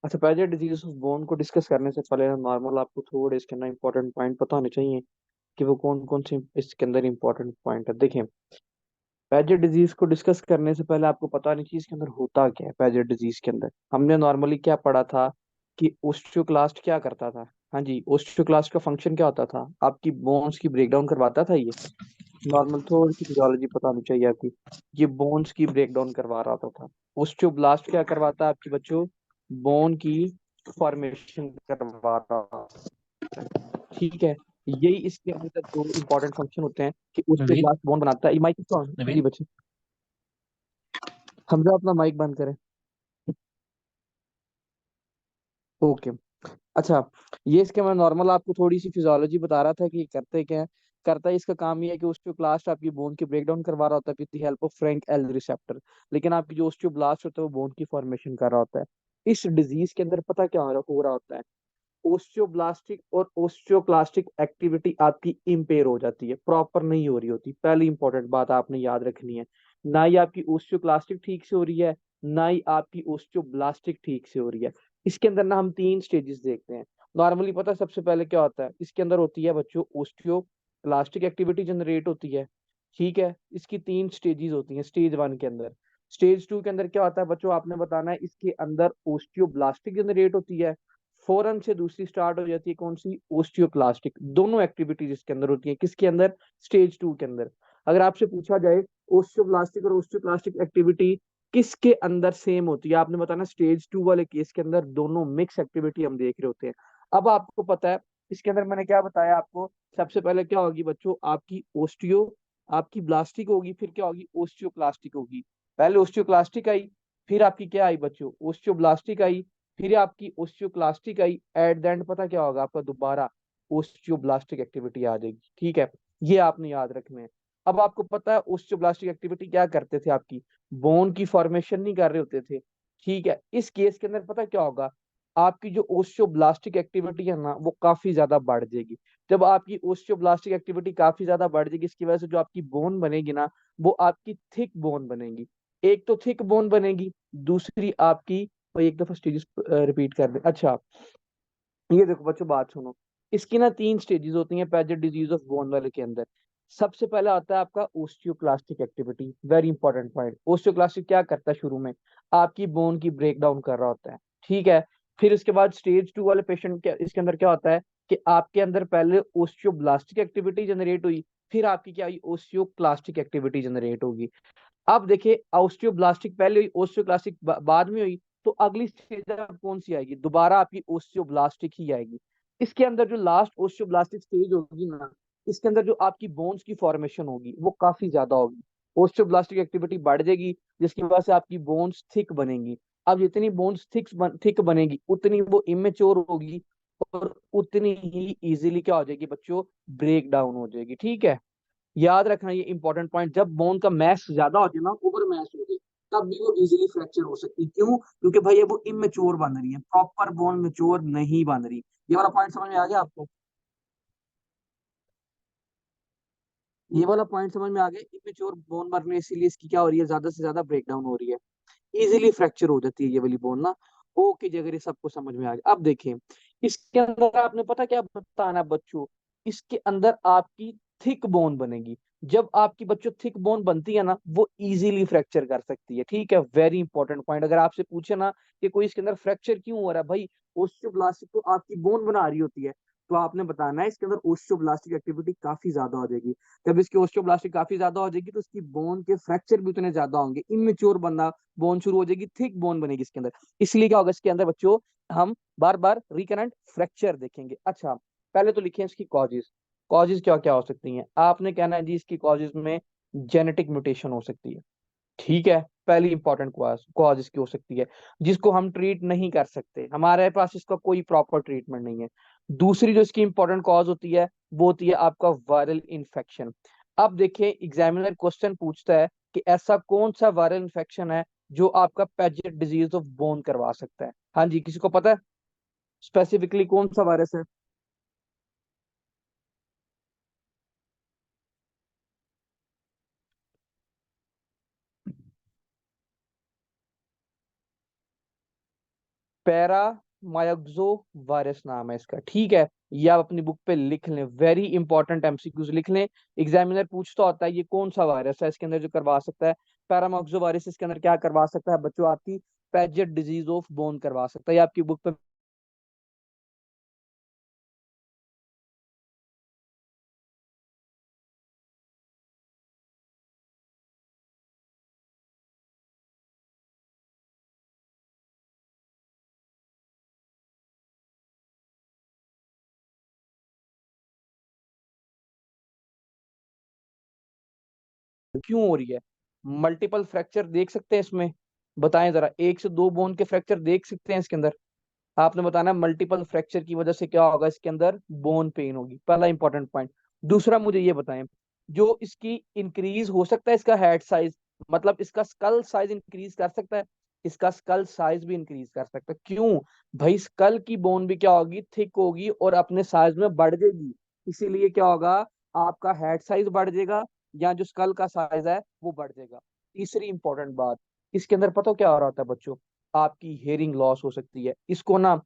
अच्छा, पहले disease of bone को डिस्कस करने से पहले नॉर्मल आपको थोड़े इसके अंदर इंपॉर्टेंट पॉइंट पता होने चाहिए कि वो कौन कौन से इसके अंदर इंपॉर्टेंट पॉइंट है। देखिए, पैजेट डिजीज को डिस्कस करने से पहले आपको पता नहीं कि इसके अंदर होता क्या है। पैजेट डिजीज के अंदर हमने नॉर्मली क्या पढ़ा था कि ओस्टियोक्लास्ट क्या करता था। हाँ जी, ओस्टियोक्लास्ट का फंक्शन क्या होता था, आपकी बोन्स की ब्रेकडाउन करवाता था ये। नॉर्मल थोड़ी सी फिजियोलॉजी पता होनी चाहिए आपकी। ये बोन्स की ब्रेकडाउन करवा रहा था। ओस्टियोब्लास्ट क्या करवाता है आपकी बच्चों, बोन की फॉर्मेशन करवा रहा है। ठीक है, यही इसके अंदर दो इंपॉर्टेंट फंक्शन होते हैं कि नवीन। ओस्टियोब्लास्ट बोन बनाता है। ये माइक किसका on? जी नवीन। बच्चे, हमजा अपना माइक बंद करें। ओके। अच्छा, ये इसके मैं नॉर्मल आपको थोड़ी सी फिजियोलॉजी बता रहा था कि ये करते क्या है। करता है, इसका काम ये है कि ओस्टियोक्लास्ट आपकी बोन की ब्रेकडाउन करवा रहा होता है with the help of Frank L receptor. लेकिन आपकी जो ओस्टियोब्लास्ट होता है वो बोन की फॉर्मेशन कर रहा होता है। इस डिजीज के अंदर पता क्या हो रहा होता है, ओस्टियोब्लास्टिक और ओस्टियोक्लास्टिक एक्टिविटी आपकी इम्पेयर हो जाती है, प्रॉपर नहीं हो रही होती। पहली इंपॉर्टेंट बात आपने याद रखनी है, ना ही आपकी ओस्टियोक्लास्टिक ठीक से हो रही है, ना ही आपकी ओस्टियोब्लास्टिक ठीक से हो रही है। इसके अंदर ना हम तीन स्टेजेस देखते हैं। नॉर्मली पता है सबसे पहले क्या होता है, इसके अंदर होती है बच्चों ओस्टियोक्लास्टिक एक्टिविटी जनरेट होती है। ठीक है, इसकी तीन स्टेजेस होती हैं स्टेज वन के अंदर। स्टेज टू के अंदर क्या होता है बच्चों, आपने बताना है, इसके अंदर ओस्टियोब्लास्टिक जनरेट होती है। फौरन से दूसरी स्टार्ट हो जाती है कौन सी, ओस्टियोक्लास्टिक। दोनों एक्टिविटीज इसके अंदर होती है, किसके अंदर, स्टेज टू के अंदर। अगर आपसे पूछा जाए ओस्टियोब्लास्टिक और ओस्टियोक्लास्टिक एक्टिविटी किसके अंदर सेम होती है, आपने बताना स्टेज टू वाले केस के अंदर दोनों मिक्स एक्टिविटी हम देख रहे होते हैं। अब आपको पता है इसके अंदर मैंने क्या बताया आपको, सबसे पहले क्या होगी बच्चों, आपकी ओस्टियो आपकी ब्लास्टिक होगी, फिर क्या होगी, ओस्टियोक्लास्टिक होगी। पहले ओस्टियोक्लास्टिक आई, फिर आपकी क्या आई बच्चों, ओस्टियोब्लास्टिक आई, फिर आपकी ओस्टियोक्लास्टिक आई। एट द एंड पता क्या होगा आपका, दोबारा ओस्टियोब्लास्टिक एक्टिविटी आ जाएगी। ठीक है, ये आपने याद रखना है। अब आपको पता है ओस्टियोब्लास्टिक एक्टिविटी क्या करते थे, आपकी बोन की फॉर्मेशन नहीं कर रहे होते थे। ठीक है, इस केस के अंदर पता क्या होगा, आपकी जो ओस्टियोब्लास्टिक एक्टिविटी है ना वो काफी ज्यादा बढ़ जाएगी। जब आपकी ओस्टियोब्लास्टिक एक्टिविटी काफी ज्यादा बढ़ जाएगी, इसकी वजह से जो आपकी बोन बनेगी ना, वो आपकी थिक बोन बनेगी। एक तो थिक बोन बनेगी, दूसरी आपकी, और एक दफा स्टेजेस रिपीट कर दे। अच्छा, ये देखो बच्चों बात सुनो, इसकी ना तीन स्टेजेस होती हैं पैजेट डिजीज ऑफ बोन वाले के अंदर। सबसे पहले आता है आपका ओस्टियोक्लास्टिक एक्टिविटी, वेरी इंपॉर्टेंट पॉइंट। ओस्टियोक्लास्टिक क्या करता है, शुरू में आपकी बोन की ब्रेक डाउन कर रहा होता है। ठीक है, फिर इसके बाद स्टेज टू वाले पेशेंट के इसके अंदर क्या होता है कि आपके अंदर पहले ओस्टियोब्लास्टिक एक्टिविटी जनरेट हुई, फिर आपकी क्या हुई, ओस्टियोक्लास्टिक एक्टिविटी जनरेट होगी। अब देखिए, ऑस्टियोब्लास्टिक पहले हुई, ओस्टियोक्लास्टिक बाद में हुई, तो अगली स्टेज अब कौन सी आएगी, दोबारा आपकी ओस्टियोब्लास्टिक ही आएगी। इसके अंदर जो लास्ट ओस्टियोब्लास्टिक स्टेज होगी ना, इसके अंदर जो आपकी बोन्स की फॉर्मेशन होगी वो काफी ज्यादा होगी। ओस्टियोब्लास्टिक एक्टिविटी बढ़ जाएगी, जिसकी वजह से आपकी बोन्स थिक बनेंगी। अब जितनी बोन्स थिक बनेगी उतनी वो इमेच्योर होगी, और उतनी ही इजीली क्या हो जाएगी बच्चों, ब्रेक डाउन हो जाएगी। ठीक है, याद रखना ये इंपॉर्टेंट पॉइंट, जब बोन का मैस ज्यादा हो जाए ना, ओवर मैस हो जाए, तब भी वो इजीली फ्रैक्चर हो सकती है। क्यों, क्योंकि भाई ये वो इमेच्योर बन रही है, प्रॉपर बोन मेच्योर नहीं बन रही। ये वाला पॉइंट समझ में आ गया आपको, ये वाला पॉइंट समझ में आ गया, इमेच्योर बोन बन रही है, इसीलिए इसकी क्या हो रही है, ज्यादा से ज्यादा ब्रेक डाउन हो रही है, इजीली फ्रैक्चर हो जाती है ये वाली बोन ना। ओके जी, अगर ये सबको समझ में आ गया, अब देखिए इसके अंदर आपने पता क्या बताना बच्चों, इसके अंदर आपकी थिक बोन बनेगी। जब आपकी बच्चों थिक बोन बनती है ना, वो इजीली फ्रैक्चर कर सकती है। ठीक है, वेरी इंपॉर्टेंट पॉइंट। अगर आपसे पूछे ना कि कोई इसके अंदर फ्रैक्चर क्यों हो रहा है, भाई ओस्टियोब्लास्टिक तो आपकी बोन बना रही होती है, तो आपने बताना है इसके अंदर ओस्टियोब्लास्टिक एक्टिविटी काफी ज्यादा हो जाएगी। जब इसकी ओस्टियोब्लास्टिक काफी ज्यादा हो जाएगी तो इसकी बोन के फ्रैक्चर भी उतने ज्यादा होंगे, इमेच्योर बनना, बोन शुरू हो जाएगी, थिक बोन बनेगी इसके अंदर। इसलिए क्या होगा इसके अंदर बच्चों, हम बार बार रिकरेंट फ्रैक्चर देखेंगे। अच्छा, पहले तो लिखें इसकी कॉजेज। कॉजेज क्या क्या हो सकती हैं, आपने कहना है जी इसकी कॉजेज में जेनेटिक म्यूटेशन हो सकती है। ठीक है, पहली इंपॉर्टेंट कॉज कॉज इसकी हो सकती है जिसको हम ट्रीट नहीं कर सकते, हमारे पास इसका कोई प्रॉपर ट्रीटमेंट नहीं है। दूसरी जो इसकी इंपॉर्टेंट कॉज होती है वो होती है आपका वायरल इन्फेक्शन। अब देखिए एग्जामिनर क्वेश्चन पूछता है कि ऐसा कौन सा वायरल इन्फेक्शन है जो आपका पैजेट डिजीज ऑफ बोन करवा सकता है। हाँ जी, किसी को पता है स्पेसिफिकली कौन सा वायरस है। पैरामायोक्सो वायरस नाम है इसका, ठीक है। ये आप अपनी बुक पे लिख लें, वेरी इंपॉर्टेंट एमसीक्यूज लिख लें। एग्जामिनर पूछता होता है ये कौन सा वायरस है इसके अंदर जो करवा सकता है। पैरामायोक्सो वायरस इसके अंदर क्या करवा सकता है बच्चों, आपकी पैजेट डिजीज ऑफ बोन करवा सकता है। ये आपकी बुक पे क्यों हो रही है। मल्टीपल फ्रैक्चर देख सकते हैं इसमें, बताएं जरा, एक से दो बोन के फ्रैक्चर देख सकते हैं इसके अंदर। आपने बताना मल्टीपल फ्रैक्चर की वजह से क्या होगा, इसके अंदर बोन पेन होगी, पहला इंपॉर्टेंट पॉइंट। दूसरा मुझे ये बताएं, जो इसकी इंक्रीज हो सकता है इसका हेड साइज, मतलब इसका स्कल साइज इंक्रीज कर सकता है। इसका स्कल साइज भी इंक्रीज कर सकता है, क्यों भाई, स्कल की बोन भी क्या होगी, थिक होगी और अपने साइज में बढ़ जाएगी। इसीलिए क्या होगा, आपका हेड साइज बढ़ जाएगा, या जो स्कल का साइज है वो बढ़ जाएगा। तीसरी इंपॉर्टेंट बात, इसके अंदर पता क्या हो रहा होता है बच्चों, आपकी हेयरिंग लॉस हो सकती है। इसको ना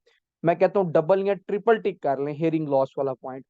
मैं कहता हूँ डबल या ट्रिपल टिक कर लें, हेयरिंग लॉस वाला पॉइंट।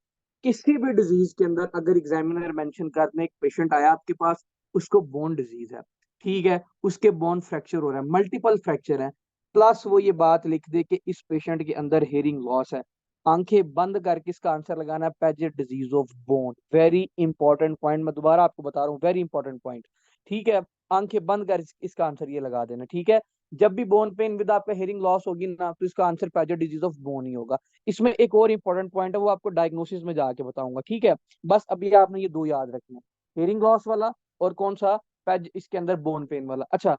किसी भी डिजीज के अंदर अगर एग्जामिनर मेंशन कर दें, एक पेशेंट आया आपके पास, उसको बोन डिजीज है, ठीक है, उसके बोन फ्रैक्चर हो रहा है, मल्टीपल फ्रैक्चर है, प्लस वो ये बात लिख दे कि इस पेशेंट के अंदर हेयरिंग लॉस है, आंखें बंद करके इसका आंसर लगाना है Padget disease of bone. Very important point, मैं दोबारा आपको बता रहा हूँ, वेरी इंपॉर्टेंट पॉइंट, ठीक है। आंखें बंद कर इसका आंसर ये लगा देना, ठीक है। जब भी बोन पेन विद आपका हेयरिंग लॉस होगी ना, तो इसका answer Paget disease of bone ही होगा। इसमें एक और इंपॉर्टेंट पॉइंट है, वो आपको डायग्नोसिस में जाके बताऊंगा, ठीक है। बस अभी आपने ये दो याद रखना, हेयरिंग लॉस वाला और कौन सा, पैज इसके अंदर बोन पेन वाला। अच्छा,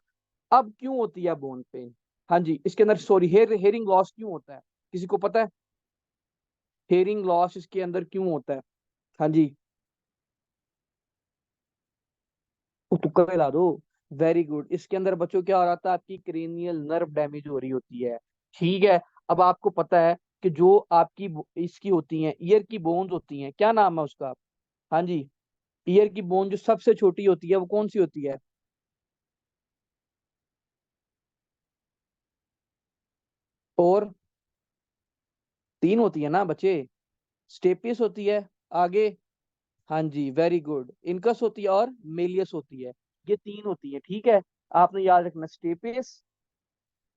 अब क्यों होती है बोन पेन, हाँ जी, इसके अंदर सॉरी हेयरिंग लॉस क्यों होता है, किसी को पता है हेयरिंग लॉस इसके अंदर क्यों होता है। हाँ जी, तुक्का ला दो। वेरी गुड, इसके अंदर बच्चों क्या हो रहा था, आपकी क्रेनियल नर्व डैमेज हो रही होती है, ठीक है। अब आपको पता है कि जो आपकी इसकी होती हैं, ईयर की बोन्स होती हैं, क्या नाम है उसका, हाँ जी, ईयर की बोन जो सबसे छोटी होती है वो कौन सी होती है। और तीन होती है ना बच्चे, स्टेपियस होती है, आगे, हाँ जी वेरी गुड, इनकस होती है और मेलियस होती है, ये तीन होती है, ठीक है। आपने याद रखना, स्टेपियस,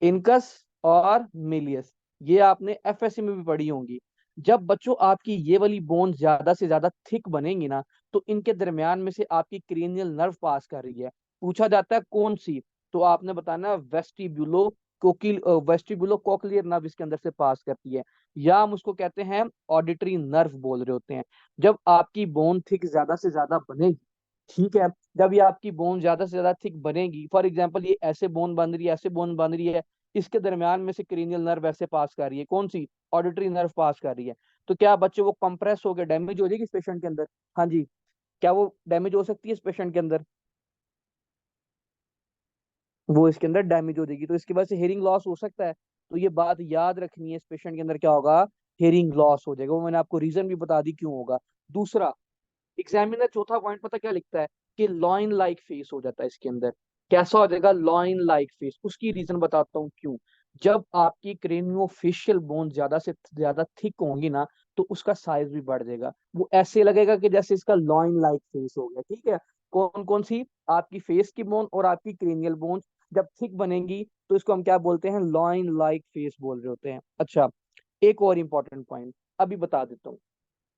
इनकस और मिलियस, ये आपने एफएससी में भी पढ़ी होंगी। जब बच्चों आपकी ये वाली बोन ज्यादा से ज्यादा थिक बनेंगी ना, तो इनके दरमियान में से आपकी क्रेनियल नर्व पास कर रही है, पूछा जाता है कौन सी, तो आपने बताना वेस्टिब्यूलो कोकिल वेस्टिब्यूलो कोक्लियर नर्व इसके अंदर से पास करती है, या हम उसको कहते हैं ऑडिटरी नर्व बोल रहे होते हैं। जब आपकी बोन थिक ज्यादा से ज्यादा बनेगी, ठीक है, जब ये आपकी बोन ज्यादा से ज्यादा थिक बनेगी, फॉर एग्जांपल ये ऐसे बोन बन रही है, ऐसे बोन बन रही है, इसके दरमियान में से क्रेनियल नर्व ऐसे पास कर रही है, कौन सी, ऑडिटरी नर्व पास कर रही है, तो क्या बच्चे वो कंप्रेस हो गए, डैमेज हो जाएगी इस पेशेंट के अंदर, हाँ जी, क्या वो डैमेज हो सकती है इस पेशेंट के अंदर, वो इसके अंदर डैमेज हो जाएगी, तो इसकी वजह से हेयरिंग लॉस हो सकता है। तो ये बात याद रखनी है, इस पेशेंट के अंदर क्या होगा, हेयरिंग लॉस हो जाएगा, वो मैंने आपको रीजन भी बता दी क्यों होगा। दूसरा, एग्जामिनर चौथा पॉइंट पता क्या लिखता है, कि लॉइन लाइक फेस हो जाता है इसके अंदर, कैसा हो जाएगा, लॉइन लाइक फेस, उसकी रीजन बताता हूँ क्यों। जब आपकी क्रेनियोफेशियल बोन ज्यादा से ज्यादा थिक होंगी ना, तो उसका साइज भी बढ़ जाएगा, वो ऐसे लगेगा कि जैसे इसका लॉइन लाइक फेस हो गया, ठीक है। कौन कौन सी, आपकी फेस की बोन और आपकी क्रेनियल बोन जब थिक बनेंगी, तो इसको हम क्या बोलते हैं, लॉइन लाइक फेस बोल रहे होते हैं। अच्छा, एक और इंपॉर्टेंट पॉइंट अभी बता देता हूँ,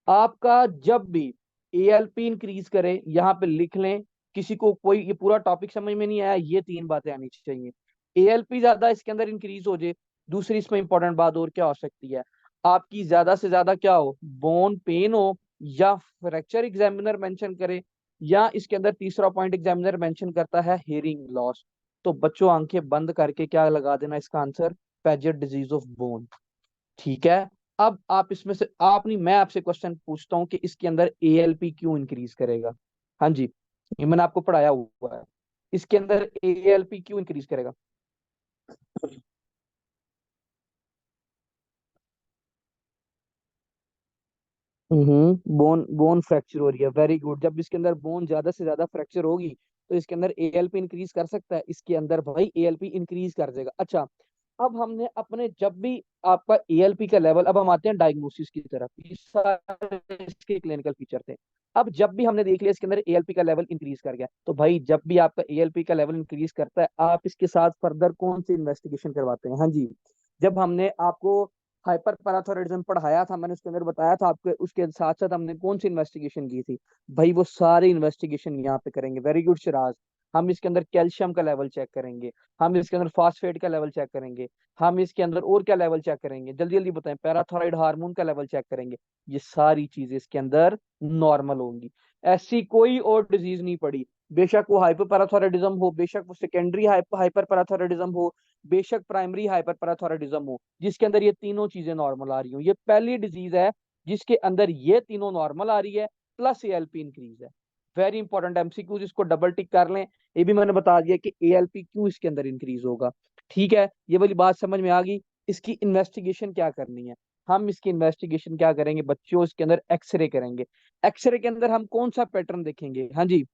आपका जब भी एएलपी इंक्रीज करे, यहाँ पे लिख लें, किसी को कोई ये पूरा टॉपिक समझ में नहीं आया, ये तीन बातें आनी चाहिए। एएलपी ज्यादा इसके अंदर इंक्रीज हो जाए, दूसरी इसमें इंपॉर्टेंट बात और क्या हो सकती है, आपकी ज्यादा से ज्यादा क्या हो, बोन पेन हो, या फ्रैक्चर एग्जामिनर मेंशन करे, या इसके अंदर तीसरा पॉइंट एग्जामिनर मेंशन करता है हेयरिंग लॉस। तो बच्चों आंखें बंद करके क्या लगा देना इसका answer, Paget disease of bone, ठीक है। अब आप इसमें से, आप नहीं, मैं आपसे क्वेश्चन पूछता हूँ कि इसके अंदर एएलपी क्यों इंक्रीज करेगा, हाँ जी, ये मैंने आपको पढ़ाया हुआ है, इसके अंदर एएलपी क्यों इंक्रीज करेगा। बोन बोन फ्रैक्चर हो रही है, वेरी गुड, जब इसके अंदर बोन ज्यादा से ज्यादा फ्रैक्चर होगी, तो इसके अंदर एएलपी इंक्रीज कर सकता है, इसके अंदर भाई एएलपी इंक्रीज कर देगा। अच्छा, अब हमने अपने जब भी आपका एएलपी का लेवल, अब हम आते हैं डायग्नोसिस की तरफ, ये सारे इसके क्लिनिकल फीचर थे। अब जब भी हमने देख लिया इसके अंदर एएलपी का लेवल इंक्रीज कर गया, तो भाई जब भी आपका एएलपी का लेवल इंक्रीज करता है, आप इसके साथ फर्दर कौन सी इन्वेस्टिगेशन करवाते हैं? हाँ जी, जब हमने आपको हाइपर पैराथायरॉयडिज्म पढ़ाया था, मैंने उसके अंदर बताया था आपके, उसके साथ साथ हमने कौन सी इन्वेस्टिगेशन की थी? भाई वो सारी इन्वेस्टिगेशन यहाँ पे करेंगे। Very good Siraj. हम इसके अंदर कैल्शियम का लेवल चेक करेंगे, हम इसके अंदर फास्फेट का लेवल चेक करेंगे, हम इसके अंदर और क्या लेवल चेक करेंगे? जल्दी जल्दी बताएं। पैराथायराइड हार्मोन का लेवल चेक करेंगे। ये सारी चीजें इसके अंदर नॉर्मल होंगी। ऐसी कोई और डिजीज नहीं पड़ी, बेशक वो हाइपर पैराथायरॉयडिज्म हो, बेशक वो सेकेंडरी हाइपर पैराथायरॉयडिज्म हो, बेशक प्राइमरी हाइपर पैराथायरॉयडिज्म हो, जिसके अंदर ये तीनों चीजें नॉर्मल आ रही हो। ये पहली डिजीज है जिसके अंदर ये तीनों नॉर्मल आ रही है, प्लस एएलपी इंक्रीज है। वेरी इंपॉर्टेंट एमसीक्यूज, इसको डबल टिक कर लें। ये भी मैंने बता दिया कि एएलपी क्यों इसके अंदर इंक्रीज होगा। ठीक है, ये वाली बात समझ में आ गई। इसकी इन्वेस्टिगेशन क्या करनी है? हम इसकी इन्वेस्टिगेशन क्या करेंगे बच्चों? इसके अंदर एक्सरे करेंगे। एक्सरे के अंदर हम कौन सा पैटर्न देखेंगे? हाँ जी,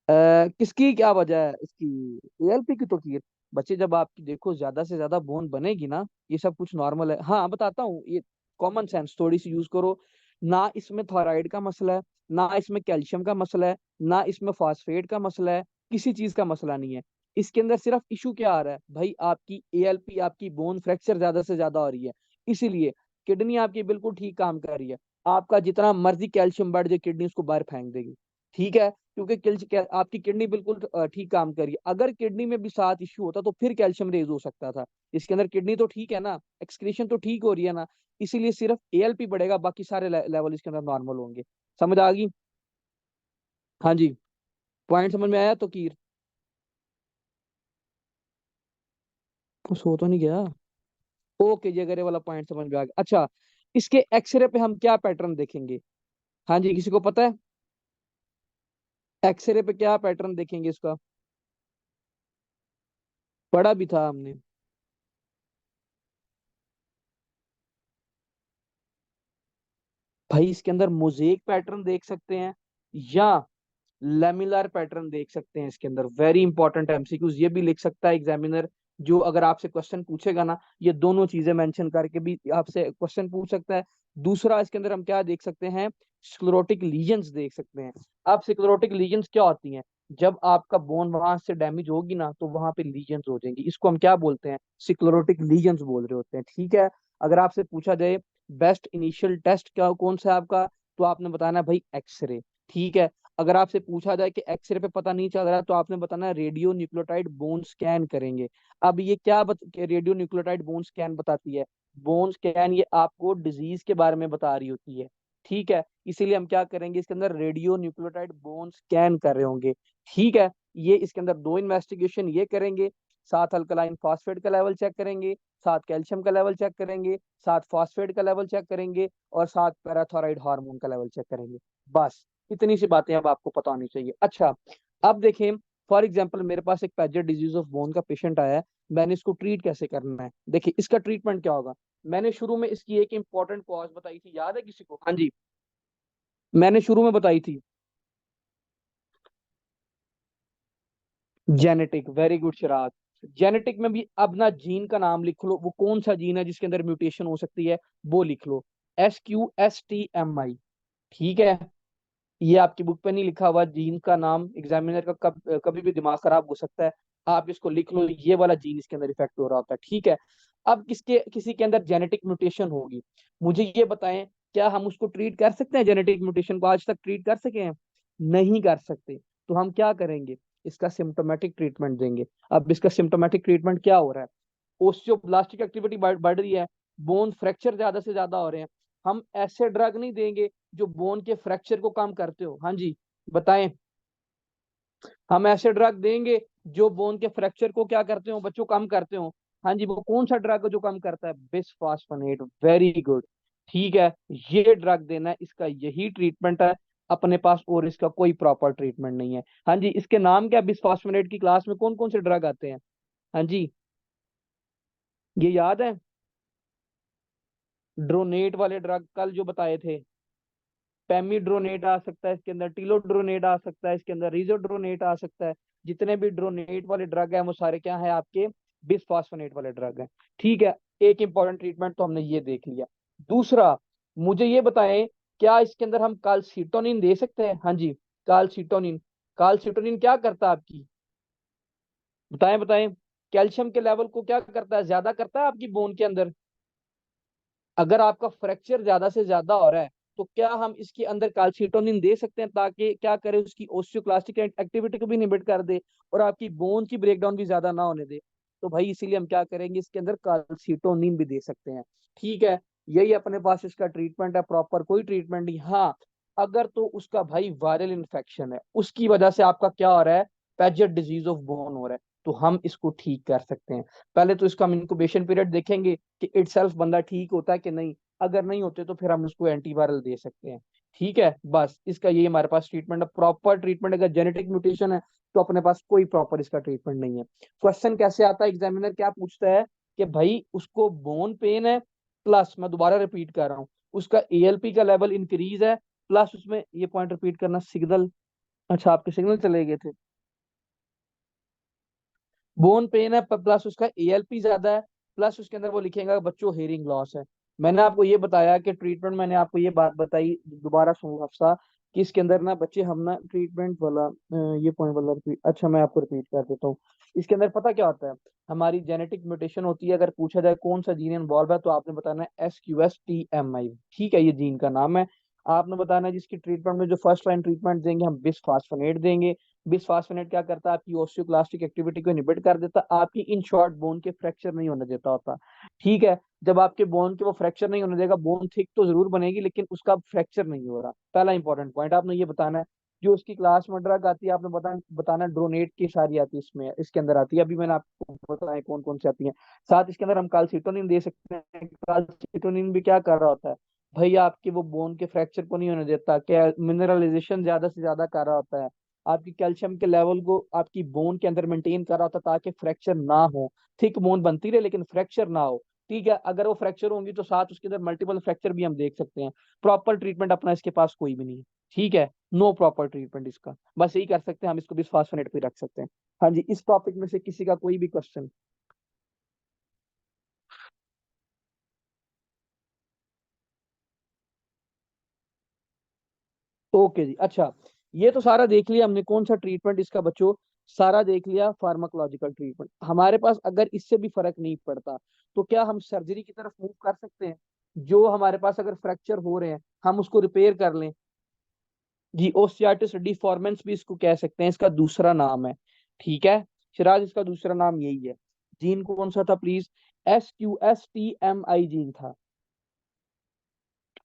किसकी क्या वजह है इसकी? एएलपी की तो की बच्चे, जब आपकी देखो ज्यादा से ज्यादा बोन बनेगी ना, ये सब कुछ नॉर्मल है। हाँ बताता हूँ, ये कॉमन सेंस थोड़ी सी यूज करो। ना इसमें थायराइड का मसला है, ना इसमें कैल्शियम का मसला है, ना इसमें फास्फेट का मसला है, किसी चीज का मसला नहीं है। इसके अंदर सिर्फ इशू क्या आ रहा है भाई? आपकी एएलपी, आपकी बोन फ्रैक्चर ज्यादा से ज्यादा हो रही है। इसीलिए किडनी आपकी बिल्कुल ठीक काम कर रही है। आपका जितना मर्जी कैल्शियम बढ़ जाए, किडनी उसको बाहर फेंक देगी। ठीक है, क्योंकि आपकी किडनी बिल्कुल ठीक काम कर रही है। अगर किडनी में भी साथ इश्यू होता तो फिर कैल्शियम रेज हो सकता था। इसके अंदर किडनी तो ठीक है ना, एक्सक्रीशन तो ठीक हो रही है ना, इसीलिए सिर्फ एएलपी बढ़ेगा, बाकी सारे लेवल इसके अंदर नॉर्मल होंगे। समझ आ गई? हाँ जी, पॉइंट समझ में आया तो कीर? सो तो नहीं गया? ओके, ये अगर ये वाला पॉइंट समझ में आ गया। अच्छा, इसके एक्सरे पे हम क्या पैटर्न देखेंगे? हाँ जी, किसी को पता है एक्सरे पे क्या पैटर्न देखेंगे इसका? पढ़ा भी था हमने। भाई इसके अंदर मोजेक पैटर्न देख सकते हैं, या लेमिलर पैटर्न देख सकते हैं। इसके अंदर वेरी इंपॉर्टेंट एमसीक्यूज ये भी लिख सकता है एग्जामिनर, जो अगर आपसे क्वेश्चन पूछेगा ना, ये दोनों चीजें मेंशन करके भी आपसे क्वेश्चन पूछ सकता है। दूसरा, इसके अंदर हम क्या देख सकते हैं? स्क्लेरोटिक लीजन्स देख सकते हैं। अब स्क्लेरोटिक लीजन्स क्या होती हैं? जब आपका बोन वहां से डैमेज होगी ना, तो वहां पे लीजन्स हो जाएंगी। इसको हम क्या बोलते हैं? स्क्लेरोटिक लीजन्स बोल रहे होते हैं। ठीक है, अगर आपसे पूछा जाए बेस्ट इनिशियल टेस्ट क्या कौन सा है आपका, तो आपने बताना है भाई एक्सरे। ठीक है, अगर आपसे पूछा जाए कि एक्सरे पे पता नहीं चल रहा, तो आपने बताना है रेडियो न्यूक्लियोटाइड बोन स्कैन करेंगे। अब ये क्या रेडियो न्यूक्लियोटाइड बोन स्कैन बताती है? बोन स्कैन ये आपको डिजीज के बारे में बता रही होती है। ठीक है, इसीलिए हम क्या करेंगे? इसके अंदर रेडियो न्यूक्लियोटाइड बोन स्कैन कर रहे होंगे। ठीक है, ये इसके अंदर दो इन्वेस्टिगेशन ये करेंगे, साथ अल्कलाइन फास्फेट का लेवल चेक करेंगे, साथ कैल्शियम का लेवल चेक करेंगे, साथ फास्फेट का लेवल चेक करेंगे, और साथ पैराथायराइड हार्मोन का लेवल चेक करेंगे। बस इतनी सी बातें अब आपको पता होनी चाहिए। अच्छा, अब देखें, फॉर एग्जाम्पल मेरे पास एक पैजेट डिजीज ऑफ बोन का पेशेंट आया है, मैंने इसको ट्रीट कैसे करना है? देखिए इसका ट्रीटमेंट क्या होगा। मैंने शुरू में इसकी एक इंपॉर्टेंट कॉज बताई थी, याद है किसी को? हाँ जी, मैंने शुरू में बताई थी genetic. Very good Siraj. Genetic में भी अब ना जीन का नाम लिख लो, वो कौन सा जीन है जिसके अंदर म्यूटेशन हो सकती है, वो लिख लो। SQSTMI। ठीक है, ये आपकी बुक पे नहीं लिखा हुआ जीन का नाम, एग्जामिनर का कभी भी दिमाग खराब हो सकता है। आप इसको लिख लो, ये वाला जीन इसके अंदर इफेक्ट हो रहा होता है। ठीक है, अब किसके किसी के अंदर जेनेटिक म्यूटेशन होगी, मुझे ये बताएं, क्या हम उसको ट्रीट कर सकते हैं? जेनेटिक म्यूटेशन को आज तक ट्रीट कर सके हैं? नहीं कर सकते। तो हम क्या करेंगे? इसका सिम्टोमेटिक ट्रीटमेंट देंगे। अब इसका सिम्टोमेटिक ट्रीटमेंट क्या हो रहा है? ओस्टियोब्लास्टिक एक्टिविटी बढ़ रही है, बोन फ्रैक्चर ज्यादा से ज्यादा हो रहे हैं। हम ऐसे ड्रग नहीं देंगे जो बोन के फ्रैक्चर को कम करते हो। हाँ जी, बताएं। हम ऐसे ड्रग देंगे जो बोन के फ्रैक्चर को क्या करते हो बच्चों? कम करते हो। हाँ जी, वो कौन सा ड्रग है जो कम करता है? बिस्फॉस्फोनेट। Very good. ठीक है, ये ड्रग देना है, इसका यही ट्रीटमेंट है अपने पास, और इसका कोई प्रॉपर ट्रीटमेंट नहीं है। हाँ जी, इसके नाम क्या? बिस्फॉस्फोनेट की क्लास में कौन कौन से ड्रग आते हैं? हाँ जी, ये याद है? ड्रोनेट वाले ड्रग कल जो बताए थे, पेमिड्रोनेट आ सकता है इसके अंदर, टिलोड्रोनेट आ सकता है इसके अंदर, रिजोड्रोनेट आ सकता है। जितने भी ड्रोनेट वाले ड्रग हैं वो सारे क्या है आपके? बिस्फॉस्फोनेट वाले ड्रग हैं। ठीक है, एक इंपॉर्टेंट ट्रीटमेंट तो हमने ये देख लिया। दूसरा, मुझे ये बताएं, क्या इसके अंदर हम काल्सीटोनिन दे सकते हैं? हाँ जी, काल्सीटोनिन। काल्सीटोनिन क्या करता है आपकी, बताएं बताएं। कैल्शियम के लेवल को क्या करता है, ज्यादा करता है आपकी बोन के अंदर। अगर आपका फ्रैक्चर ज्यादा से ज्यादा हो रहा है, तो क्या हम इसके अंदर कैल्शिटोनिन दे सकते हैं, ताकि क्या करे, उसकी ओस्टियोक्लास्टिक एक्टिविटी को भी इनहिबिट कर दे और आपकी बोन की ब्रेकडाउन भी ज्यादा ना होने दे। तो भाई इसीलिए हम क्या करेंगे, इसके अंदर कैल्शिटोनिन भी दे सकते हैं। ठीक है, यही अपने पास इसका ट्रीटमेंट है, प्रॉपर कोई ट्रीटमेंट नहीं। हाँ, अगर तो उसका भाई वायरल इन्फेक्शन है, उसकी वजह से आपका क्या हो रहा है, पैजेट डिजीज ऑफ बोन हो रहा है, तो हम इसको ठीक कर सकते हैं। पहले तो इसका हम इंक्यूबेशन पीरियड देखेंगे कि इटसेल्फ बंदा ठीक होता है कि नहीं। अगर नहीं होते तो फिर हम उसको एंटीवायरल दे सकते हैं। ठीक है, बस इसका ये हमारे पास ट्रीटमेंट है, प्रॉपर ट्रीटमेंट। अगर जेनेटिक म्यूटेशन है तो अपने पास कोई प्रॉपर इसका ट्रीटमेंट नहीं है। क्वेश्चन कैसे आता है, एग्जामिनर क्या पूछता है कि भाई उसको बोन पेन है, प्लस मैं दोबारा रिपीट कर रहा हूँ, उसका एएलपी का लेवल इंक्रीज है, प्लस उसमें ये पॉइंट रिपीट करना, सिग्नल, अच्छा आपके सिग्नल चले गए थे। बोन पेन है प्लस उसका एएलपी ज्यादा है, प्लस उसके अंदर वो लिखेगा बच्चों हेयरिंग लॉस है। मैंने आपको ये बताया कि ट्रीटमेंट, मैंने आपको ये बात बताई, दोबारा सुनो हफ्सा, कि इसके अंदर ना बच्चे हम ना ट्रीटमेंट वाला ये पॉइंट वाला repeat- अच्छा मैं आपको रिपीट कर देता हूँ। इसके अंदर पता क्या होता है, हमारी जेनेटिक म्यूटेशन होती है। अगर पूछा जाए कौन सा जीन इन्वॉल्व है, तो आपने बताना है SQS TMI। ठीक है, ये जीन का नाम है। आपने बताना है जिसकी ट्रीटमेंट में जो फर्स्ट लाइन ट्रीटमेंट देंगे, हम बिस्फास्फोनेट देंगे। बिस्फास्फोनेट क्या करता है, आपकी ओस्टियोक्लास्टिक एक्टिविटी को इनहिबिट कर देता है, आपकी इन शॉर्ट बोन के फ्रैक्चर नहीं होने देता होता। ठीक है, जब आपके बोन के वो फ्रैक्चर नहीं होने देगा, बोन थिक तो जरूर बनेगी लेकिन उसका फ्रैक्चर नहीं हो रहा। पहला इंपॉर्टेंट पॉइंट आपने ये बताना है। जो उसकी क्लास में ड्रग आती है, आपने बताना ड्रोनेट की सारी आती है, इसमें इसके अंदर आती है, अभी मैंने आपको बताया कौन कौन सी आती है। साथ इसके अंदर हम कैल्सिटोनिन दे सकते हैं। कैल्सिटोनिन भी क्या कर रहा होता है भाई, आपके वो बोन के फ्रैक्चर को नहीं होने देता, क्या मिनरलाइजेशन ज्यादा से ज्यादा कर रहा होता है, आपकी कैल्शियम के लेवल को आपकी बोन के अंदर मेंटेन कर रहा होता, ताकि फ्रैक्चर ना हो। थिक बोन बनती रहे लेकिन फ्रैक्चर ना हो। ठीक है, अगर वो फ्रैक्चर होंगी तो साथ उसके अंदर मल्टीपल फ्रैक्चर भी हम देख सकते हैं। प्रॉपर ट्रीटमेंट अपना इसके पास कोई भी नहीं है। ठीक है, नो प्रॉपर ट्रीटमेंट इसका, बस यही कर सकते हैं हम, इसको बिस्फास्फोनेट पे रख सकते हैं। हाँ जी, इस टॉपिक में से किसी का कोई भी क्वेश्चन? ओके जी, अच्छा, ये तो सारा देख लिया हमने, कौन सा ट्रीटमेंट इसका बच्चों, सारा देख लिया फार्माकोलॉजिकल ट्रीटमेंट। हमारे पास अगर इससे भी फर्क नहीं पड़ता, तो क्या हम सर्जरी की तरफ मूव कर सकते हैं? जो हमारे पास अगर फ्रैक्चर हो रहे हैं, हम उसको रिपेयर कर लें। जी, ओस्टियाटिस डिफॉर्मेंस भी इसको कह सकते हैं, इसका दूसरा नाम है। ठीक है सिराज, इसका दूसरा नाम यही है। जीन कौन सा था प्लीज? SQS TMI जीन था।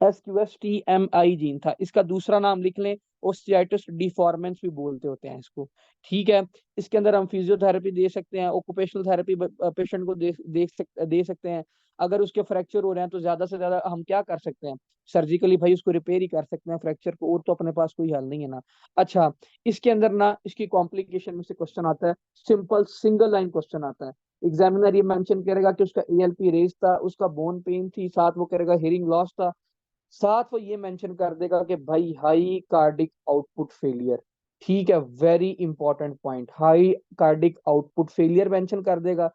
SQS TMI जीन था, इसका दूसरा नाम लिख लें, ओस्टियाटिस डिफॉर्मेंस भी बोलते होते हैं इसको। ठीक है, इसके अंदर हम फिजियोथेरेपी दे सकते हैं, ऑक्यूपेशनल थेरेपी पेशेंट को दे सकते हैं। अगर उसके फ्रैक्चर हो रहे हैं तो ज्यादा से ज्यादा हम क्या कर सकते हैं, सर्जिकली भाई उसको रिपेयर ही कर सकते हैं फ्रैक्चर को, और तो अपने पास कोई हल नहीं है ना। अच्छा, इसके अंदर ना इसकी कॉम्प्लिकेशन में से क्वेश्चन आता है, सिंपल सिंगल लाइन क्वेश्चन आता है। एग्जामिनर ये मेंशन करेगा कि उसका एएलपी रेज था, उसका बोन पेन थी, साथ वो करेगा हियरिंग लॉस था, साथ वो ये मेंशन कर देगा कि भाई हाई कार्डिक आउटपुट फेलियर। ठीक है, very important point, high cardiac output failure mention कर देगा।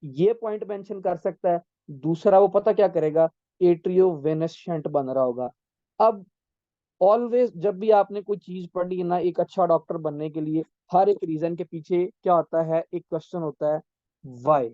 ये पॉइंट मेंशन कर सकता है। दूसरा वो पता क्या करेगा, एट्रियो वेनस शंट बन रहा होगा। अब ऑलवेज जब भी आपने कोई चीज पढ़ी है ना, एक अच्छा डॉक्टर बनने के लिए हर एक रीजन के पीछे क्या होता है, एक क्वेश्चन होता है, वाई।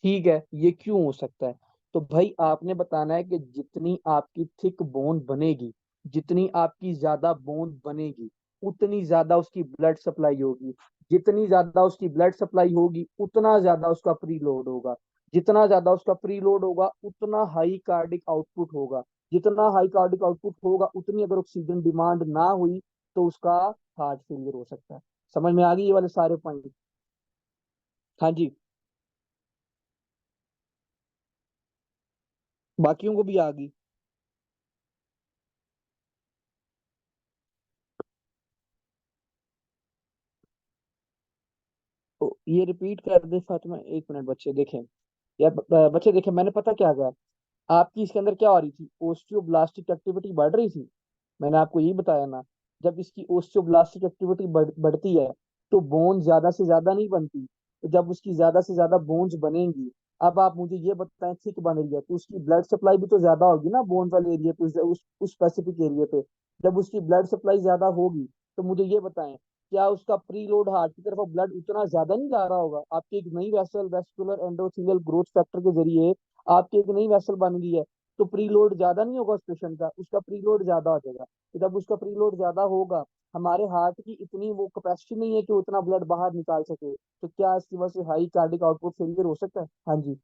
ठीक है, ये क्यों हो सकता है? तो भाई आपने बताना है कि जितनी आपकी थिक बोन बनेगी, जितनी आपकी ज्यादा बोन बनेगी, उतनी ज्यादा उसकी ब्लड सप्लाई होगी। जितनी ज्यादा उसकी ब्लड सप्लाई होगी, उतना ज्यादा उसका प्री लोड होगा। जितना ज्यादा उसका प्री लोड होगा, उतना हाई कार्डिक आउटपुट होगा। जितना हाई कार्डिक आउटपुट होगा, उतनी अगर ऑक्सीजन डिमांड ना हुई, तो उसका हार्ट फेलियर हो सकता है। समझ में आ गई ये वाले सारे पॉइंट? हाँ जी, बाकियों को भी आ गई। तो ये रिपीट कर दे फातिमा, एक मिनट बच्चे देखें, यार बच्चे देखें, मैंने पता क्या कहा, आपकी इसके अंदर क्या हो रही थी, ओस्टियोब्लास्टिक एक्टिविटी बढ़ रही थी। मैंने आपको यही बताया ना, जब इसकी ओस्टियोब्लास्टिक एक्टिविटी बढ़ती है, तो बोन ज्यादा से ज्यादा नहीं बनती, तो जब उसकी ज्यादा से ज्यादा बोन्स बनेंगी, अब आप मुझे ये बताएं थिक बन रही है तो उसकी ब्लड सप्लाई भी तो ज्यादा होगी ना बोन वाले एरिया पे, उस स्पेसिफिक एरिया पे। जब उसकी ब्लड सप्लाई ज्यादा होगी तो मुझे ये बताएं, क्या उसका प्रीलोड हार्ट की तरफ ब्लड उतना ज्यादा नहीं जा रहा होगा? आपकी एक नई vessel, vascular endothelial growth factor के जरिए आपकी एक नई वेसल बन गई है, तो प्रीलोड ज्यादा नहीं होगा उस पेशेंट का? उसका प्रीलोड ज्यादा हो जाएगा। तो जब उसका प्रीलोड ज्यादा होगा, हमारे हार्ट की इतनी वो कैपेसिटी नहीं है कि उतना ब्लड बाहर निकाल सके, तो क्या इसकी वजह से हाई कार्डिक आउटपुट फेलियर हो सकता है? हाँ जी,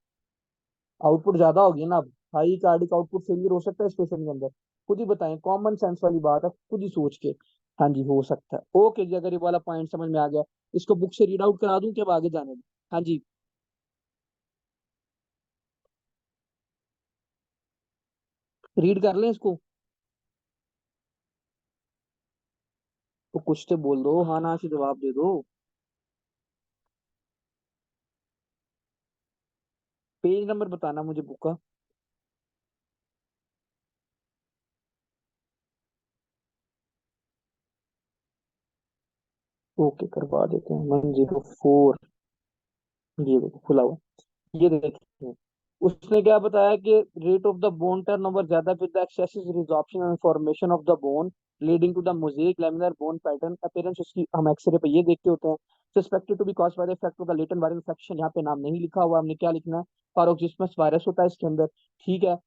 आउटपुट ज्यादा होगी ना अब, हाई कार्डिक आउटपुट फेलियर हो सकता है इस पेशेंट के अंदर। खुद ही बताएं, कॉमन सेंस वाली बात है, खुद ही सोच के। हाँ जी, हो सकता है। ओके जी, अगर ये वाला पॉइंट समझ में आ गया, इसको बुक से रीड आउट करा दूं कि अब आगे जाने दूं? हाँ जी, रीड कर लें इसको? तो कुछ तो बोल दो, हाँ ना से जवाब दे दो। पेज नंबर बताना मुझे बुक का। ओके, करवा देते हैं 104। ये देखो खुला हुआ। ये देखिए, उसने क्या बताया कि rate of the bone turnover ज्यादा with the excessive resorption and formation of the bone leading to the mosaic laminar bone pattern appearance, उसकी हम एक्सरे पे ये देखते होते हैं। Suspected to be caused by the effect of the latent viral infection, यहाँ पे नाम नहीं लिखा हुआ, हमने क्या लिखना है? पारोक्सिस्मस वायरस होता है इसके अंदर। ठीक है,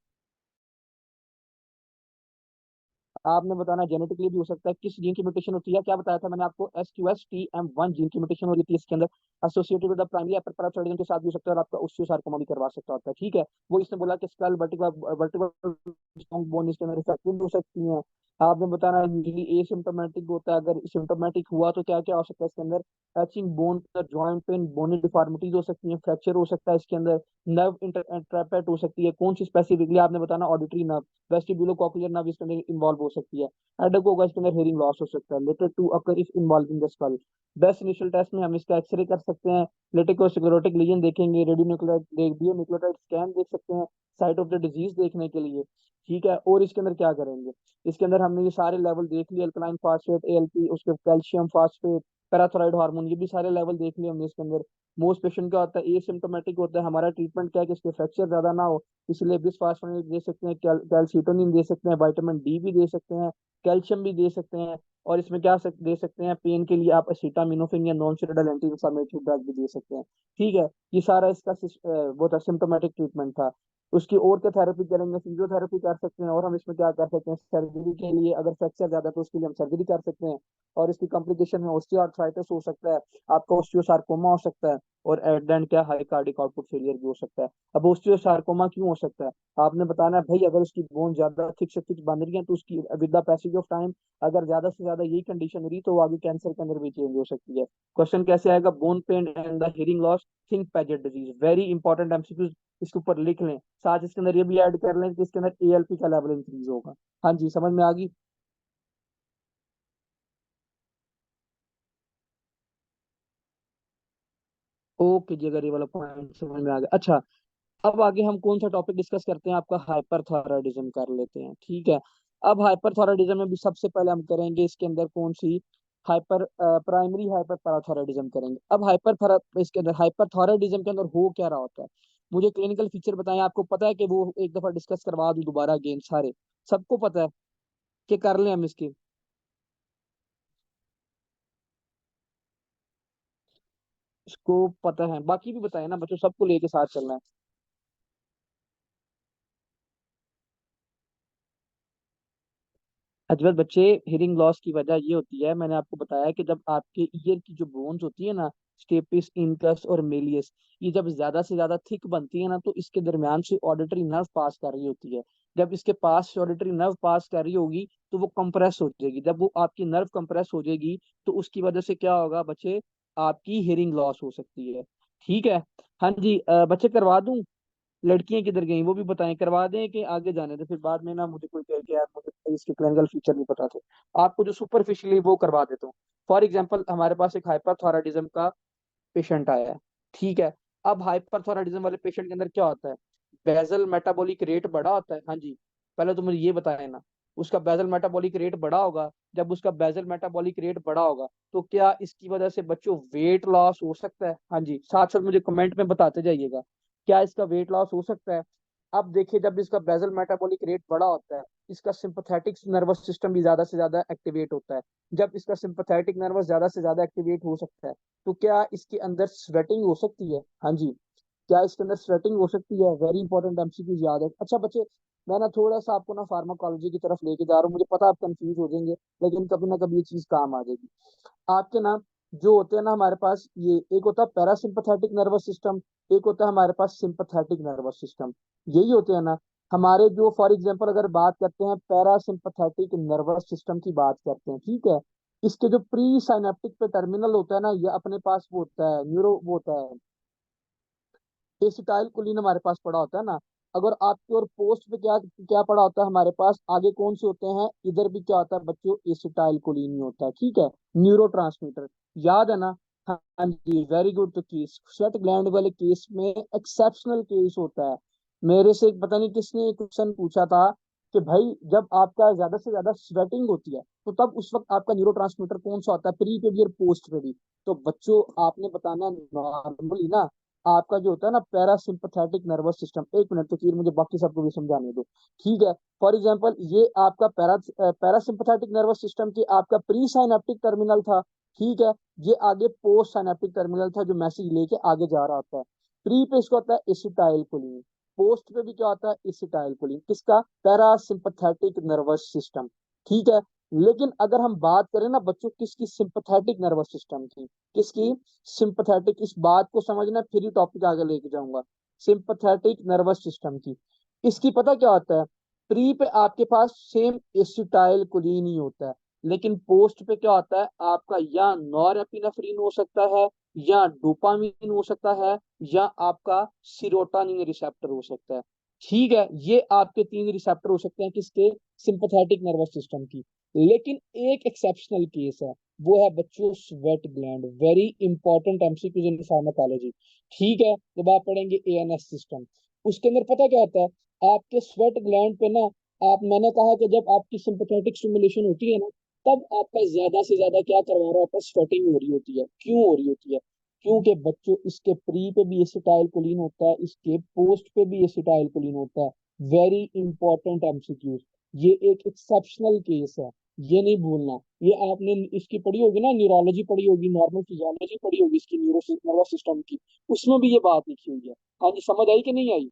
आपने बताना जेनेटिकली भी हो सकता है। किस जीन की म्यूटेशन होती है? क्या बताया था मैंने आपको? SQS TM1 जीन की म्यूटेशन हो रही है इसके अंदर, associated with the primary epithelium के साथ भी हो सकता है, और आपका ओस्टियोसार्कोमा भी करवा सकता होता है। ठीक है, वो इसने बोला कि स्कल वर्टिब्रल वर्टिब्रल बोन इसके अंदर इफेक्टेड हो सकती हैं। आपने बताना यूजली एसिम्टोमेटिक होता है, अगर सिम्टोमेटिक हुआ तो क्या क्या हो सकता है इसके अंदर? टचिंग बोन, जॉइंट पेन, बोनी डिफॉर्मिटीज हो सकती है, फ्रैक्चर हो सकता है इसके अंदर, नर्व इंटरप्रेट हो सकती है। कौन सी स्पेसिफिकली? आपने बताना ऑडिटरी नर्व, वेस्टिब्यूलो नर्व इसके अंदर इन्वॉल्व हो सकती है। हेडेक होगा इसके अंदर, हेयरिंग लॉस हो सकता है, related to occur if involving the skull. Best initial test में हम इसका एक्सरे कर सकते हैं, लेटिकोस्क्लेरोटिक लीजन देखेंगे, रेडियो न्यूक्लियोटाइड स्कैन देख सकते हैं साइट ऑफ द डिजीज देखने के लिए। ठीक है, और इसके अंदर क्या करेंगे? इसके अंदर हमने ये सारे लेवल देख लिए, अल्कलाइन फास्फेट, ALP, उसके कैल्शियम फास्फेट, पैराथोराइड हार्मोन, ये भी सारे लेवल देख लिए हमने इसके अंदर। मोस्ट पेशेंट का होता है एसिम्टोमेटिक होता है, हमारा ट्रीटमेंट क्या है कि इसके फ्रैक्चर ज्यादा ना हो, इसलिए बिस्फास्फोनेट दे सकते हैं, कैल्शिटोनिन दे सकते हैं, विटामिन डी भी दे सकते हैं, कैल्शियम भी दे सकते हैं। और इसमें क्या दे सकते हैं? पेन के लिए आप एसिटामिनोफेन या non steroidal anti inflammatory drug भी दे सकते हैं। ठीक है, ये सारा इसका वो था, सिम्टोमेटिक ट्रीटमेंट था। उसकी और क्या थेरेपी करेंगे? फिजियोथेरेपी कर सकते हैं, और हम इसमें क्या कर सकते हैं? सर्जरी के लिए अगर फ्रैक्चर ज्यादा है तो उसके लिए हम सर्जरी कर सकते हैं। और इसकी कॉम्प्लिकेशन में ऑस्टियोआर्थराइटिस हो सकता है, आपका ऑस्टियोसार्कोमा हो सकता है, और एट द एंड क्या, हाई कार्डिक आउटपुट फेलियर भी हो सकता है। अब ऑस्टियोसार्कोमा क्यों हो सकता है? आपने बताना है भाई, अगर उसकी बोन ज्यादा थिक से थिक बन रही है तो उसकी with the passage of time अगर ज्यादा से ज्यादा यही कंडीशन रही तो वो आगे कैंसर के अंदर भी चेंज हो सकती है। क्वेश्चन कैसे आएगा? Bone pen and the hearing loss, think Padget disease, very important MCQ, इसके ऊपर लिख लें। साथ इसके अंदर ये भी ऐड कर लें कि इसके अंदर ALP का लेवल इंक्रीज होगा। हाँ जी, समझ में आ गई? ओके जी, अगर ये वाला पॉइंट समझ में आ गया। अच्छा, अब आगे हम कौन सा टॉपिक डिस्कस करते हैं? आपका हाइपरथायराइडिज्म कर लेते हैं। ठीक है, अब हाइपरथायराइडिज्म में भी सबसे पहले हम करेंगे इसके अंदर कौन सी, प्राइमरी हाइपर पैराथायराइडिज्म करेंगे। अब इसके अंदर हाइपरथायराइडिज्म के अंदर हो क्या रहा होता है? मुझे क्लिनिकल फीचर बताएं। आपको पता है कि वो एक दफा डिस्कस करवा दूं दोबारा अगेन सारे? सबको पता है कि कर लें हम इसके? इसको पता है, बाकी भी बताए ना बच्चों, सबको लेके साथ चलना है। अजमत बच्चे, हियरिंग लॉस की वजह ये होती है, मैंने आपको बताया कि जब आपके ईयर की जो बोन्स होती है ना, स्टेपिस, इंकस और मेलियस, ये जब ज्यादा से ज्यादा थिक बनती है ना, तो इसके दरमियान से ऑडिटरी नर्व पास कर रही होती है। जब इसके पास से ऑडिटरी नर्व पास कर रही होगी तो वो कंप्रेस हो जाएगी। जब वो आपकी नर्व कंप्रेस हो जाएगी तो उसकी वजह से क्या होगा बच्चे? आपकी हियरिंग लॉस हो सकती है। ठीक है, हाँ जी, बच्चे करवा दूं? लड़कियां किधर गई वो भी बताएं, करवा दें कि आगे जाने दें? फिर बाद में ना मुझे कोई कहे कि यार मुझे इसके क्लिनिकल फीचर नहीं पता थे। आपको जो सुपरफिशियली वो करवा देता हूँ। फॉर एग्जाम्पल, हमारे पास एक हाइपरथायराइडिज्म का पेशेंट आया है। ठीक है, अब हाइपरथायराइडिज्म वाले पेशेंट के अंदर क्या होता है? बेजल मेटाबॉलिक रेट बड़ा होता है। हाँ जी, पहले तो मुझे ये बताया ना, उसका बेसल मेटाबॉलिक रेट बढ़ा होगा। जब उसका बेसल मेटाबॉलिक रेट बढ़ा होगा तो क्या इसकी वजह से बच्चों वेट लॉस हो सकता है? हाँ जी, साथ साथ मुझे कमेंट में बताते जाइएगा, क्या इसका वेट लॉस हो सकता है? अब देखिए, जब इसका बेसल मेटाबॉलिक रेट बड़ा होता है, इसका सिंपैथेटिक नर्वस सिस्टम भी ज्यादा से ज्यादा एक्टिवेट होता है। जब इसका सिंपैथेटिक नर्वस ज्यादा से ज्यादा एक्टिवेट हो सकता है, तो क्या इसके अंदर स्वेटिंग हो सकती है? हाँ जी, क्या इसके अंदर स्वेटिंग हो सकती है? वेरी इंपॉर्टेंट एमसीक्यूज याद है। अच्छा बच्चे, मैं ना थोड़ा सा आपको ना फार्माकोलॉजी की तरफ लेके जा रहा हूँ, मुझे पता है आप कंफ्यूज हो जाएंगे, लेकिन कभी ना कभी ये चीज काम आ जाएगी आपके ना। जो होते हैं ना हमारे पास, ये एक होता है पैरासिम्पथेटिक नर्वस सिस्टम, एक होता है हमारे पास सिंपथेटिक नर्वस सिस्टम। यही होते हैं ना हमारे जो, फॉर एग्जांपल अगर बात करते हैं पैरासिम्पथेटिक नर्वस सिस्टम की बात करते हैं, ठीक है, इसके जो प्री साइनेप्टिक पे टर्मिनल होता है ना, ये अपने पास वो होता है न्यूरो, वो होता है एसिटाइल कोलिन हमारे पास पड़ा होता है ना। अगर आपके और पोस्ट पे क्या क्या पड़ा होता है हमारे पास, आगे कौन से होते हैं, इधर भी क्या होता है बच्चों, एसिटाइल कोलिन ही होता है, ठीक है, न्यूरो। याद है ना? हाँ जी, वेरी गुड। तो केस, स्वेट ग्लैंड वाले केस में एक्सेप्शनल केस होता है। मेरे से एक पता नहीं किसने क्वेश्चन पूछा था कि भाई जब आपका ज्यादा से ज्यादा स्वेटिंग होती है तो तब उस वक्त आपका न्यूरो कौन सा होता है, प्री पे भी और पोस्ट पे भी? तो बच्चों आपने बताना नॉर्मली ना, आपका जो होता है ना पैरासिम्पथेटिक नर्वस सिस्टम। एक मिनट, तो फिर मुझे बाकी सबको भी समझाने दो, ठीक है। फॉर एग्जांपल ये आपका पैरासिम्पथेटिक नर्वस सिस्टम की आपका प्री साइनेप्टिक टर्मिनल था, ठीक है। ये आगे पोस्ट साइनेप्टिक टर्मिनल था जो मैसेज लेके आगे जा रहा होता है। प्री पे इसका होता है एसिटाइल कोलिन, पोस्ट पे भी क्या होता है, एसिटाइल कोलिन, किसका, पैरासिम्पथेटिक नर्वस सिस्टम, ठीक है। लेकिन अगर हम बात करें ना बच्चों किसकी, सिंपथेटिक नर्वस सिस्टम की, किसकी, सिंपथेटिक, इस बात को समझना फिर ही टॉपिक आगे लेके जाऊंगा। सिंपथेटिक नर्वस सिस्टम की, इसकी पता क्या होता है, प्री पे आपके पास सेम एसिटाइल कोलिन ही होता है, लेकिन पोस्ट पे क्या होता है आपका, या नॉरएपिनेफ्रिन हो सकता है, या डोपामिन हो सकता है, या आपका सीरोटोनिन रिसेप्टर हो सकता है, ठीक है। ये आपके तीन रिसेप्टर हो सकते हैं किसके, सिंपथेटिक नर्वस सिस्टम की। लेकिन एक एक्सेप्शनल केस है, वो है बच्चों sweat gland. Very important MCQs in pharmacology, ठीक है। जब आप पढ़ेंगे एएनएस सिस्टम, उसके अंदर पता क्या होता है, आपके स्वेट ग्लैंड पे ना, आप, मैंने कहा कि जब आपकी सिंपथेटिक स्टिमुलेशन होती है ना, तब आपका ज्यादा से ज्यादा क्या करवा रहा होता है, स्वेटिंग हो रही होती है। क्यों हो रही होती है? क्योंकि बच्चों इसके प्री पे भी एसिटाइल कोलिन होता है, इसके पोस्ट पे भी एसिटाइल कोलिन होता है। वेरी इंपॉर्टेंट एमसीक्यूज, ये एक एक्सेप्शनल केस है, ये नहीं भूलना। ये आपने इसकी पढ़ी होगी ना, न्यूरोलॉजी पढ़ी होगी, नॉर्मल फिजियोलॉजी पढ़ी होगी इसकी, न्यूरो नर्वस सिस्टम की, उसमें भी ये बात लिखी हुई है। हाँ जी, समझ आई कि नहीं आई?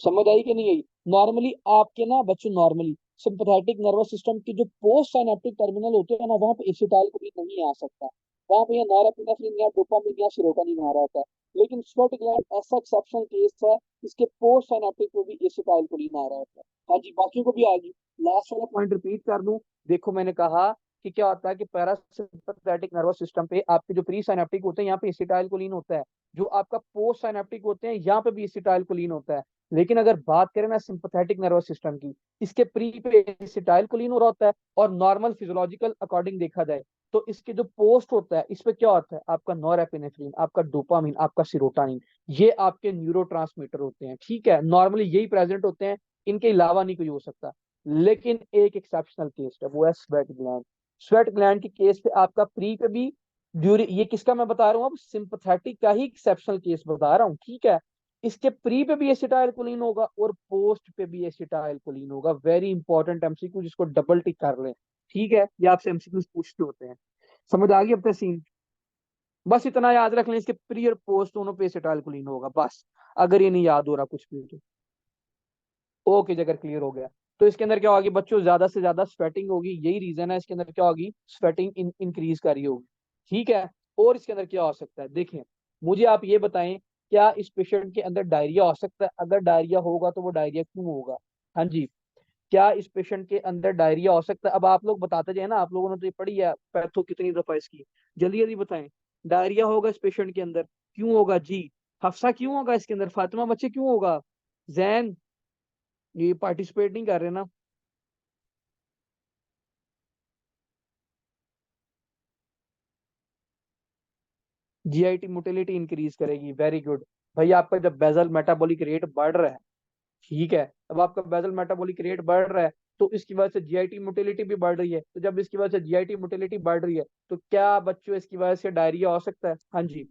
समझ आई कि नहीं आई? नॉर्मली आपके ना बच्चों, नॉर्मली सिंपैथेटिक नर्वस सिस्टम की जो पोस्ट साइनेप्टिक टर्मिनल होते हैं ना, वहां पे एसिटाइल कोलिन नहीं आ सकता, वहां पे या नॉरएपिनेफ्रिन या डोपामिन या सेरोटोनिन आ रहा होता है। लेकिन स्वेट ग्लैंड ऐसा एक्सेप्शनल केस है, इसके पोस्ट साइनेप्टिक में भी एसिटाइल कोलिन आ रहा होता है। हाँ जी, बाकी को भी आ गई। लास्ट वाला पॉइंट रिपीट कर दूं, देखो मैंने कहा कि क्या होता है कि पैरासिम्पैथेटिक नर्वस सिस्टम पे आपके जो प्री साइनेप्टिक होते हैं यहाँ पे एसिटाइल कोलिन होता है, जो आपका पोस्ट साइनेप्टिक होते हैं यहाँ पे भी एसिटाइल कोलिन होता है। लेकिन अगर बात करें ना सिंपैथेटिक नर्वस सिस्टम की, इसके प्री पे एसिटाइल कोलिन हो रहा होता है, और नॉर्मल फिजियोलॉजिकल अकॉर्डिंग देखा जाए तो इसके जो पोस्ट होता है इस पे क्या होता है, आपका नॉरएपिनेफ्रिन, आपका डोपामिन, आपका सीरोटोनिन, ये आपके न्यूरोट्रांसमीटर होते हैं, ठीक है। नॉर्मली यही प्रेजेंट होते हैं, इनके अलावा नहीं कोई हो सकता। लेकिन एक एक्सेप्शनल केस है, वो है स्वेट ग्लैंड। स्वेट ग्लैंड के केस पे आपका प्री पे भी, ड्यूरिंग, ये किसका मैं बता रहा हूँ अब, सिंपथेटिक का ही एक्सेप्शनल केस बता रहा हूँ, ठीक है। इसके प्री पे भी एसिटाइल कोलिन होगा और पोस्ट पे भी एसिटाइल कोलिन होगा। वेरी इंपॉर्टेंट एमसीक्यू, जिसको डबल टिक कर लें, ठीक है। ये आपसे एमसीक्यू पूछते होते हैं। समझ आ गई अब तक सीन? बस इतना याद रख लें, इसके प्री और पोस्ट दोनों पे एसिटाइल कोलिन होगा बस। अगर ये नहीं याद हो रहा कुछ भी तो ओके, अगर क्लियर हो गया तो इसके अंदर क्या होगी बच्चों, ज्यादा से ज्यादा स्वेटिंग होगी, यही रीजन है इसके अंदर क्या होगी, स्वेटिंग इंक्रीज कर रही होगी, ठीक है। और इसके अंदर क्या हो सकता है, देखिए मुझे आप ये बताएं, क्या इस पेशेंट के अंदर डायरिया हो सकता है? अगर डायरिया होगा तो वो डायरिया क्यों होगा? हाँ जी, क्या इस पेशेंट के अंदर डायरिया हो सकता है? अब आप लोग बताते जाए ना, आप लोगों ने तो ये पढ़ी है पैथो कितनी दफा इसकी, जल्दी जल्दी बताएं। डायरिया होगा इस पेशेंट के अंदर, क्यों होगा जी? हफ्सा क्यों होगा इसके अंदर? फातिमा बच्चे क्यों होगा? जैन, ये पार्टिसिपेट नहीं कर रहे ना। जीआईटी मोटिलिटी इंक्रीज करेगी, वेरी गुड। भाई आपका जब बेजल मेटाबॉलिक रेट बढ़ रहा है, ठीक है, अब आपका बेजल मेटाबॉलिक रेट बढ़ रहा है, तो इसकी वजह से जीआईटी मोटिलिटी भी बढ़ रही है। तो जब इसकी वजह से जीआईटी मोटिलिटी बढ़ रही है तो क्या बच्चों इसकी वजह से डायरिया हो सकता है? हाँ जी,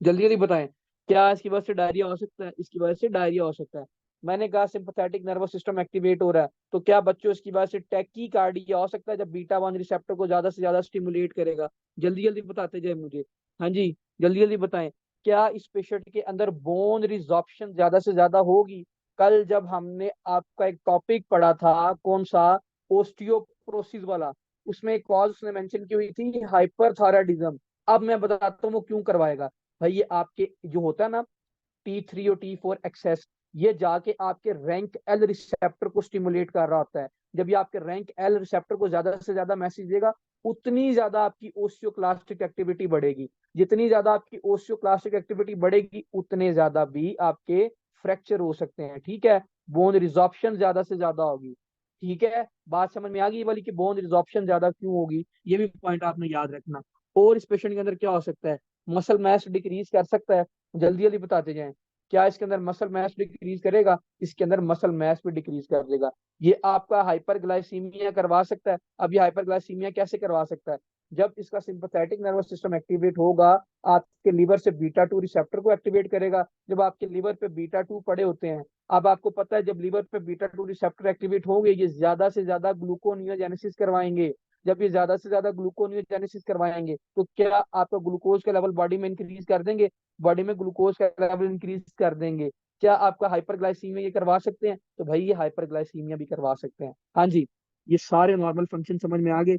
जल्दी जल्दी बताएं, क्या इसकी वजह से डायरिया हो सकता है? इसकी वजह से डायरिया हो सकता है। मैंने कहा सिंपैथेटिक नर्वस सिस्टम एक्टिवेट हो रहा है, तो क्या बच्चों इसकी वजह से टैकीकार्डिया हो सकता है जब बीटा वन रिसेप्टर को ज्यादा से ज्यादा स्टिमुलेट करेगा? जल्दी जल्दी बताते जाए मुझे। हाँ जी, जल्दी जल्दी बताएं, क्या इस पेशेंट के अंदर बोन रिजॉर्प्शन ज्यादा से ज्यादा होगी? कल जब हमने आपका एक टॉपिक पढ़ा था, कौन सा, ओस्टियोप्रोसिस वाला, उसमें एक कॉज उसने मेंशन की हुई थी हाइपरथायराइडिज्म। अब मैं बताता हूँ वो क्यों करवाएगा। भाई ये आपके जो होता है ना T3 और T4 एक्सेस, ये जाके आपके रैंक एल रिसेप्टर को स्टिमुलेट कर रहा होता है। जब ये आपके रैंक एल रिसेप्टर को ज्यादा से ज्यादा मैसेज देगा, उतनी ज्यादा आपकी ओस्टियोक्लास्टिक एक्टिविटी बढ़ेगी। जितनी ज्यादा आपकी ओस्टियोक्लास्टिक एक्टिविटी बढ़ेगी उतने ज्यादा भी आपके फ्रैक्चर हो सकते हैं। ठीक है, बोन रिजॉर्प्शन ज्यादा से ज्यादा होगी। ठीक है, बात समझ में आ गई ये वाली कि बोन रिजॉर्प्शन ज्यादा क्यों होगी, ये भी पॉइंट आपने याद रखना। और इस पेशेंट के अंदर क्या हो सकता है? मसल मास डिक्रीज कर सकता है। जल्दी जल्दी बताते जाएं, क्या इसके अंदर मसल मास डिक्रीज करेगा? इसके अंदर मसल मास भी डिक्रीज कर देगा। ये आपका हाइपरग्लाइसीमिया करवा सकता है। अब ये हाइपरग्लाइसीमिया कैसे करवा सकता है? जब इसका सिंपैथेटिक नर्वस सिस्टम एक्टिवेट होगा, आपके लीवर से बीटा टू रिसेप्टर को एक्टिवेट करेगा। जब आपके लीवर पे बीटा टू पड़े होते हैं, अब आपको पता है जब लीवर पे बीटा टू रिसेप्टर एक्टिवेट होंगे, ये ज्यादा से ज्यादा ग्लूकोनियोजेनेसिस करवाएंगे। जब ये ज्यादा से ज्यादा ग्लूकोनियोजेनेसिस करवाएंगे तो क्या आपका ग्लूकोज का लेवल बॉडी में इंक्रीज कर देंगे? बॉडी में ग्लूकोज का लेवल इंक्रीज कर देंगे। क्या आपका हाइपरग्लाइसीमिया ये करवा सकते हैं? तो भाई ये हाइपरग्लाइसीमिया भी करवा सकते हैं। हाँ जी, ये सारे नॉर्मल फंक्शन समझ में आ गए?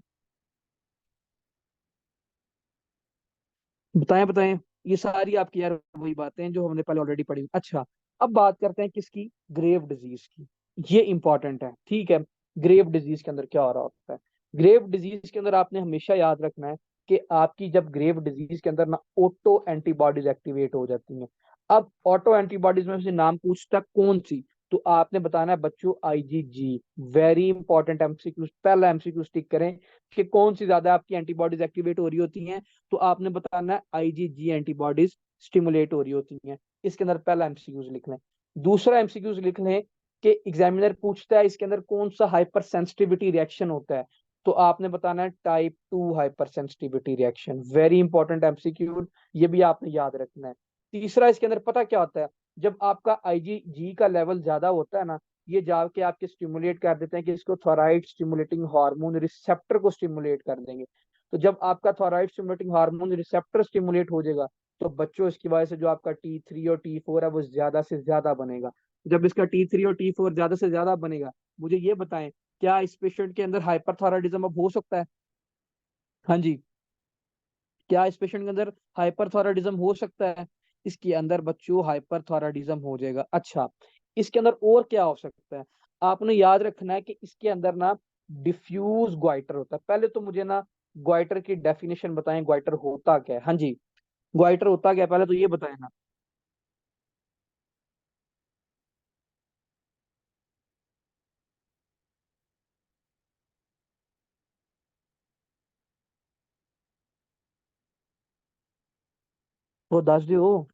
बताएं बताएं, ये सारी आपकी यार वही बातें हैं जो हमने पहले ऑलरेडी पढ़ी। अच्छा, अब बात करते हैं किसकी? ग्रेव डिजीज की। ये इंपॉर्टेंट है, ठीक है। ग्रेव डिजीज के अंदर क्या हो रहा होता है? ग्रेव डिजीज के अंदर आपने हमेशा याद रखना है कि आपकी जब ग्रेव डिजीज के अंदर ना ऑटो एंटीबॉडीज एक्टिवेट हो जाती हैं। अब ऑटो एंटीबॉडीज में से नाम पूछता कौन सी, तो आपने बताना है बच्चों आईजीजी। वेरी इंपॉर्टेंट एमसीक्यू, पहला एमसीक्यू टिक करें कि कौन सी ज्यादा आपकी एंटीबॉडीज एक्टिवेट हो रही होती हैं। तो आपने बताना है आईजीजी एंटीबॉडीज स्टिमुलेट हो रही होती हैं। इसके अंदर पहला एमसीक्यूज लिख लें। दूसरा एमसीक्यूज लिख लें कि एग्जामिनर पूछता है इसके अंदर कौन सा हाइपर सेंसिटिविटी रिएक्शन होता है। तो आपने बताना है type 2 hyper sensitivity reaction. Very important MCQ, ये भी आपने याद रखना है। तीसरा इसके अंदर पता क्या होता है? जब आपका आईजीजी का लेवल ज्यादा होता है ना, ये जाके आपके स्टिमुलेट कर देते हैं कि इसको थोराइड स्टिमुलेटिंग हार्मोन रिसेप्टर को स्टिमुलेट कर देंगे। तो जब आपका थॉराइड स्टिमुलेटिंग हार्मोन रिसेप्टर स्टिमुलेट हो जाएगा, तो बच्चों इसकी वजह से जो आपका T3 और T4 है वो ज्यादा से ज्यादा बनेगा। जब इसका T3 और T4 ज्यादा से ज्यादा बनेगा, मुझे ये बताएं, क्या इस पेशेंट के अंदर हाइपरथायराइडिज्म अब हो सकता है? हाँ जी, क्या इस पेशेंट के अंदर हाइपरथायराइडिज्म हो सकता है? इसके अंदर बच्चों हाइपरथायराइडिज्म हो जाएगा। अच्छा, इसके अंदर और क्या हो सकता है? आपने याद रखना है कि इसके अंदर ना डिफ्यूज ग्वाइटर होता है। पहले तो मुझे ना ग्वाइटर की डेफिनेशन बताएं, ग्वाइटर होता क्या है? हाँ जी, ग्वाइटर होता क्या है, पहले तो ये बताएं ना। वो दस दियो।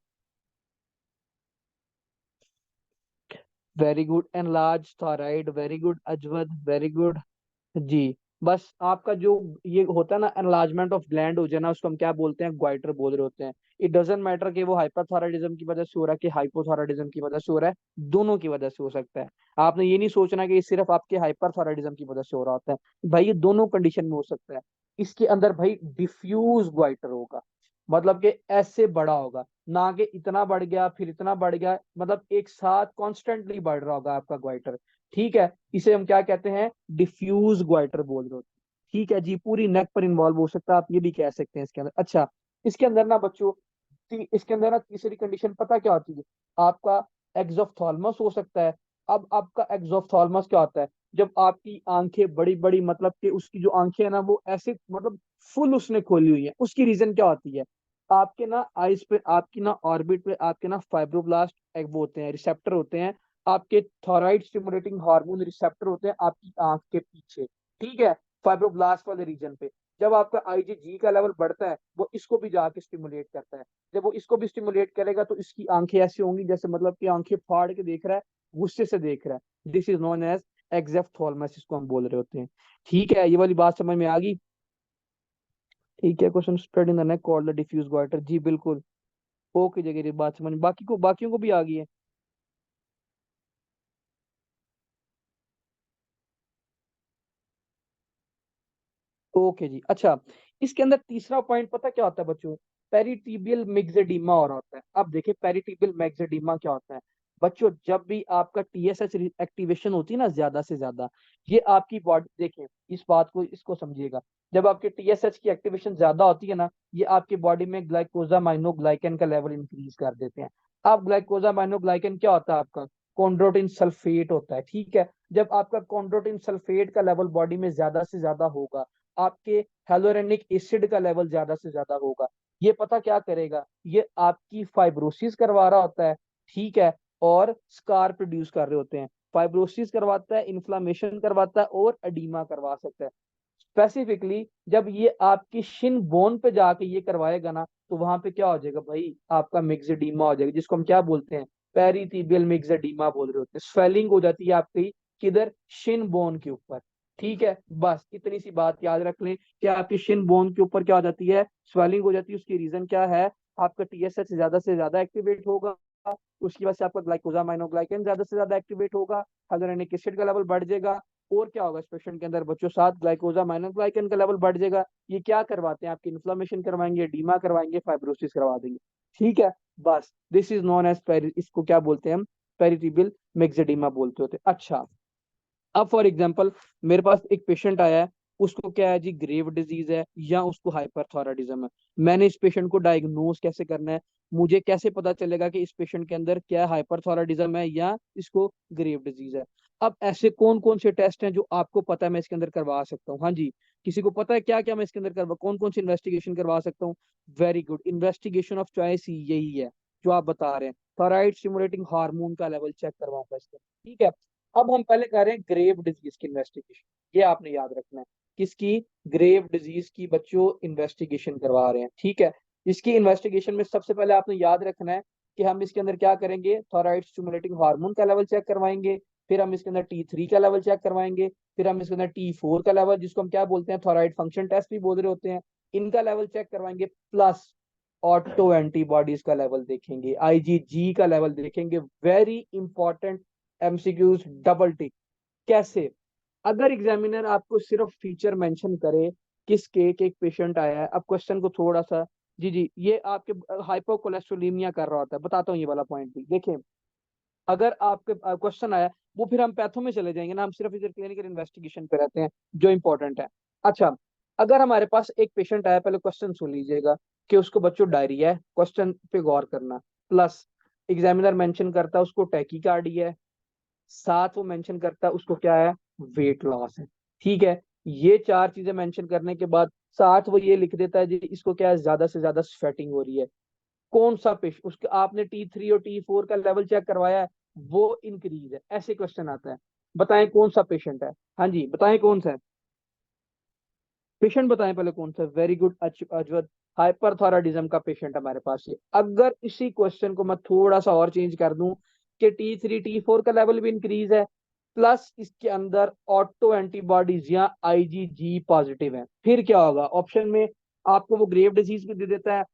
Very good, enlarge thyroid, very good Ajwad, very good. जी, बस आपका जो ये होता है ना एनलार्जमेंट ऑफ ग्लैंड हो जाए ना, उसको हम क्या बोलते हैं? ग्वाइटर बोल रहे होते हैं। इट डजेंट मैटर कि वो हाइपरथायराइडिज्म की वजह से हो रहा है कि हाइपोथायराइडिज्म की वजह से हो रहा है, दोनों की वजह से हो सकता है। आपने ये नहीं सोचना कि ये सिर्फ आपके हाइपरथायराइडिज्म की वजह से हो रहा होता है। भाई ये दोनों कंडीशन में हो सकता है। इसके अंदर भाई डिफ्यूज ग्वाइटर होगा, मतलब कि ऐसे बड़ा होगा ना, कि इतना बढ़ गया फिर इतना बढ़ गया, मतलब एक साथ कॉन्स्टेंटली बढ़ रहा होगा आपका ग्वाइटर। ठीक है, इसे हम क्या कहते हैं? डिफ्यूज ग्वाइटर बोल रहे होते हैं। ठीक है जी, पूरी नेक पर इन्वॉल्व हो सकता है, आप ये भी कह सकते हैं इसके अंदर। अच्छा, इसके अंदर ना बच्चों इसके अंदर ना तीसरी कंडीशन पता क्या होती है? आपका एक्सोफ्थाल्मस हो सकता है। अब आपका एक्सोफ्थाल्मस क्या होता है? जब आपकी आंखें बड़ी बड़ी, मतलब कि उसकी जो आंखें है ना वो ऐसे, मतलब फुल उसने खोली हुई है, उसकी रीजन क्या होती है? आपके ना आइज पे, आपकी ना ऑर्बिट पे आपके ना फाइब्रोब्लास्ट वो होते हैं, रिसेप्टर होते हैं। आपके थॉराइड स्टिमुलेटिंग हार्मोन रिसेप्टर होते हैं आपकी आंख के पीछे। ठीक है, फाइब्रोब्लास्ट वाले रीजन पे। जब आपका आईजीजी का लेवल बढ़ता है, वो इसको भी जाके स्टिमुलेट करता है। जब वो इसको भी स्टिमुलेट करेगा तो इसकी आंखें ऐसी होंगी जैसे, मतलब कि आंखें फाड़ के देख रहा है, गुस्से से देख रहा है। दिस इज नोन एज एक्जेप्थोलमस इसको हम बोल रहे होते हैं। ठीक है, ये वाली बात समझ में आ गई। ठीक है, question spread in the neck called the diffuse goiter, जी बिल्कुल। ओके जगह, ये बात समझ, बाकियों को भी आ गई है। ओके जी। अच्छा, इसके अंदर तीसरा पॉइंट पता क्या होता है बच्चों? पेरिटिबियल मिक्सेडीमा और होता है। अब देखिए पेरिटिबियल मिक्सेडीमा क्या होता है बच्चों? जब भी आपका टीएसएच एक्टिवेशन होती है ना ज्यादा से ज्यादा, ये आपकी बॉडी, देखिए इस बात को, इसको समझिएगा। जब आपके टीएसएच की एक्टिवेशन ज्यादा होती है ना, ये आपकी बॉडी में ग्लाइकोजामाइनोग्लाइकन का लेवल इंक्रीज कर देते हैं। अब ग्लाइकोजामाइनोग्लाइकन क्या होता है आपका? कॉन्ड्रोटिन सल्फेट होता है। ठीक है, जब आपका कॉन्ड्रोटिन सल्फेट का लेवल बॉडी में ज्यादा से ज्यादा होगा, आपके हेलोरेनिक एसिड का लेवल ज्यादा से ज्यादा होगा, ये पता क्या करेगा? ये आपकी फाइब्रोसिस करवा रहा होता है। ठीक है, और स्कार प्रोड्यूस कर रहे होते हैं। फाइब्रोसिस करवाता है, इन्फ्लामेशन करवाता है, और एडीमा करवा सकता है। स्पेसिफिकली जब ये आपकी शिन बोन पे जाके ये करवाएगा ना, तो वहां पे क्या हो जाएगा भाई? आपका मिक्सेडीमा हो जाएगा, जिसको हम क्या बोलते हैं? पेरिटिबियल मिक्सेडीमा बोल रहे होते हैं। स्वेलिंग हो जाती है आपकी, किधर? शिन बोन के ऊपर। ठीक है, बस इतनी सी बात याद रख लें कि आपकी शिन बोन के ऊपर क्या हो जाती है? स्वेलिंग हो जाती है। उसकी रीजन क्या है? आपका टीएसएच ज्यादा से ज्यादा एक्टिवेट होगा, उसकी वजह से आपका ग्लाइकोजामाइनोग्लाइकन ज्यादा से ज्यादा एक्टिवेट होगा, हाइलोरेनिक एसिड का लेवल बढ़ जाएगा। और क्या होगा इस पेशेंट के अंदर बच्चों? साथ ग्लाइकोजामाइनोग्लाइकन का लेवल बढ़ जाएगा। ये क्या करवाते हैं? आपकी इन्फ्लेमेशन करवाएंगे, डीमा करवाएंगे, फाइब्रोसिस करवा देंगे। ठीक है, बस दिस इज नोन एज, इसको क्या बोलते हैं हम? पेरिटिबियल मिक्सेडीमा बोलते होते हैं। अच्छा, अब फॉर एग्जाम्पल मेरे पास एक पेशेंट आया है, उसको क्या है जी? ग्रेव डिजीज है या उसको हाइपरथायराइडिज्म है। मैंने इस पेशेंट को डायग्नोज कैसे करना है? मुझे कैसे पता चलेगा कि इस पेशेंट के अंदर क्या हाइपरथायराइडिज्म है या इसको ग्रेव डिजीज है? अब ऐसे कौन कौन से टेस्ट हैं जो आपको पता है मैं इसके अंदर करवा सकता हूँ? हाँ जी, किसी को पता है क्या क्या मैं इसके अंदर करवा, कौन कौन सी इन्वेस्टिगेशन करवा सकता हूँ? Very good, investigation of choice यही है जो आप बता रहे हैं। थायराइड स्टिमुलेटिंग हार्मोन का लेवल चेक करवाऊंगा इसका। ठीक है, अब हम पहले कर रहे हैं ग्रेव डिजीज की इन्वेस्टिगेशन। ये आपने याद रखना है, किसकी? ग्रेव डिजीज की बच्चों इन्वेस्टिगेशन करवा रहे हैं। ठीक है, इसकी इन्वेस्टिगेशन में सबसे पहले आपने याद रखना है कि हम इसके अंदर क्या करेंगे? थायराइड स्टिमुलेटिंग हार्मोन का लेवल चेक करवाएंगे, फिर हम इसके अंदर T3 का लेवल चेक करवाएंगे, फिर हम इसके अंदर T4 का लेवल, जिसको हम क्या बोलते हैं? थायराइड फंक्शन टेस्ट भी बोल रहे होते हैं, इनका लेवल चेक करवाएंगे। प्लस ऑटो एंटीबॉडीज का लेवल देखेंगे, आईजीजी का लेवल देखेंगे। Very important MCQs, double tick. कैसे? अगर एग्जामिनर आपको सिर्फ फीचर मेंशन करे किसके, के एक पेशेंट आया है, अब क्वेश्चन को थोड़ा सा, जी जी, ये आपके हाइपोकोलेस्ट्रोलीमिया कर रहा होता है, बताता हूँ ये वाला पॉइंट भी देखिए। अगर आपके क्वेश्चन आया, वो फिर हम पैथो में चले जाएंगे ना, हम सिर्फ इधर क्लिनिकल इन्वेस्टिगेशन पे रहते हैं जो इंपॉर्टेंट है। अच्छा, अगर हमारे पास एक पेशेंट आया, पहले क्वेश्चन सुन लीजिएगा कि उसको बच्चों डायरिया है, क्वेश्चन पे गौर करना। प्लस एग्जामिनर मेंशन करता है उसको टैकीकार्डिया है, साथ वो मेंशन करता है उसको क्या है? वेट लॉस है। ठीक है, ये चार चीजें मेंशन करने के बाद साथ वो ये लिख देता है जी इसको क्या है? ज्यादा से ज्यादा स्वेटिंग हो रही है। कौन सा पेशेंट? उसके आपने T3 और T4 का लेवल चेक करवाया है, वो इंक्रीज है, ऐसे क्वेश्चन आता है। बताएं कौन सा पेशेंट है? हाँ जी, बताएं कौन सा है पेशेंट? बताएं पहले कौन सा। वेरी गुड अजवत, हाइपरथायराइडिज्म का पेशेंट हमारे पास है। अगर इसी क्वेश्चन को मैं थोड़ा सा और चेंज कर दूं कि T3 T4 का लेवल भी इंक्रीज है, प्लस इसके अंदर ऑटो एंटीबॉडीज या आईजीजी पॉजिटिव है, फिर क्या होगा? ऑप्शन में आपको वो ग्रेव डिजीज भी दे देता है,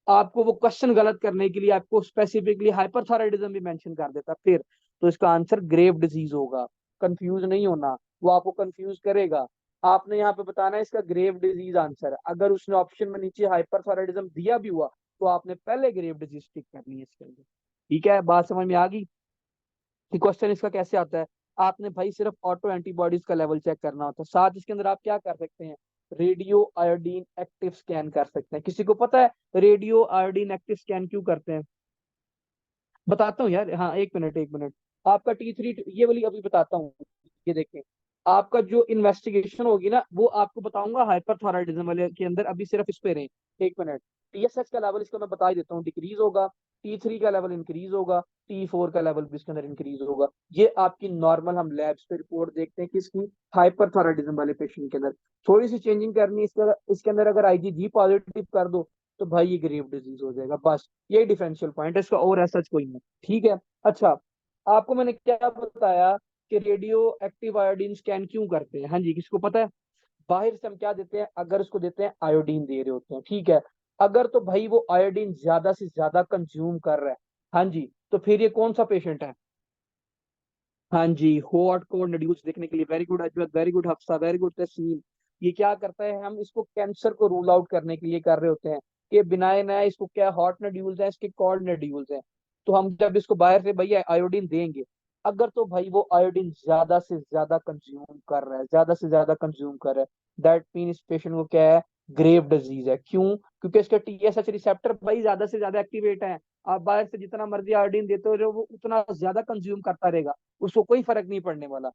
आपको वो क्वेश्चन गलत करने के लिए आपको स्पेसिफिकली हाइपरथायराइडिज्म भी मेंशन कर देता है। फिर तो इसका आंसर ग्रेव डिजीज होगा। कंफ्यूज नहीं होना, वो आपको कंफ्यूज करेगा। आपने यहाँ पे बताना है इसका ग्रेव डिजीज आंसर है। अगर उसने ऑप्शन में नीचे हाइपरथायराइडिज्म दिया भी हुआ, तो आपने पहले ग्रेव डिजीज टिक करनी है इसके अंदर। ठीक है, बात समझ में आ गई कि क्वेश्चन इसका कैसे आता है? आपने भाई सिर्फ ऑटो एंटीबॉडीज का लेवल चेक करना होता है। साथ इसके अंदर आप क्या कर सकते हैं? रेडियो आयोडीन एक्टिव स्कैन कर सकते हैं। किसी को पता है रेडियो आयोडीन एक्टिव स्कैन क्यों करते हैं? बताता हूँ यार, हाँ एक मिनट एक मिनट। आपका T3, ये वाली अभी बताता हूँ। ये देखें, आपका जो इन्वेस्टिगेशन होगी ना, वो आपको बताऊंगा हाइपरथायराइडिज्म वाले के अंदर, अभी सिर्फ इस पे रहे। एक मिनट। टीएसएच का लेवल इसका मैं बता ही देता हूँ, डिक्रीज होगा। T3 का लेवल इंक्रीज होगा, T4 का लेवल भी इसके अंदर इंक्रीज होगा। ये आपकी नॉर्मल हम लैब्स पे रिपोर्ट देखते हैं किसकी? हाइपरथायराइडिज्म वाले पेशेंट के अंदर। थोड़ी सी चेंजिंग करनी है इसके अंदर अगर आईजीजी पॉजिटिव कर दो, तो भाई ये ग्रेव डिजीज हो जाएगा। बस ये डिफरेंशियल पॉइंट है इसका, और ऐसा कुछ कोई नहीं। ठीक है। अच्छा, आपको मैंने क्या बताया कि रेडियो एक्टिव आयोडीन स्कैन क्यों करते हैं? हाँ जी, किसको पता है? बाहर से हम क्या देते हैं? अगर उसको देते हैं आयोडीन दे रहे होते हैं, ठीक है। अगर तो भाई वो आयोडीन ज्यादा से ज्यादा कंज्यूम कर रहा है, हाँ जी, तो फिर ये कौन सा पेशेंट है? हाँ जी, हॉट कोर नड्यूल्स देखने के लिए very good Azmat, very good Hafsa, very good Tasneem. ये क्या करता है? हम इसको कैंसर को रूल आउट करने के लिए कर रहे होते हैं कि बिनाइन है, इसको क्या हॉट नड्यूल्स है, इसके कॉल्ड नड्यूल्स हैं। तो हम जब इसको बाहर से भैया आयोडीन देंगे, अगर तो भाई वो आयोडीन ज्यादा से ज्यादा कंज्यूम कर रहा है, ज्यादा से ज्यादा कंज्यूम कर रहा है, दैट मीन इस पेशेंट को क्या है? ग्रेव डिजीज है। क्यों? क्योंकि इसका टीएसएच रिसेप्टर भाई ज्यादा से ज्यादा एक्टिवेट है। आप बाहर से जितना मर्जी आयोडीन देते हो, जो वो उतना ज्यादा कंज्यूम करता रहेगा, उसको कोई फर्क नहीं पड़ने वाला।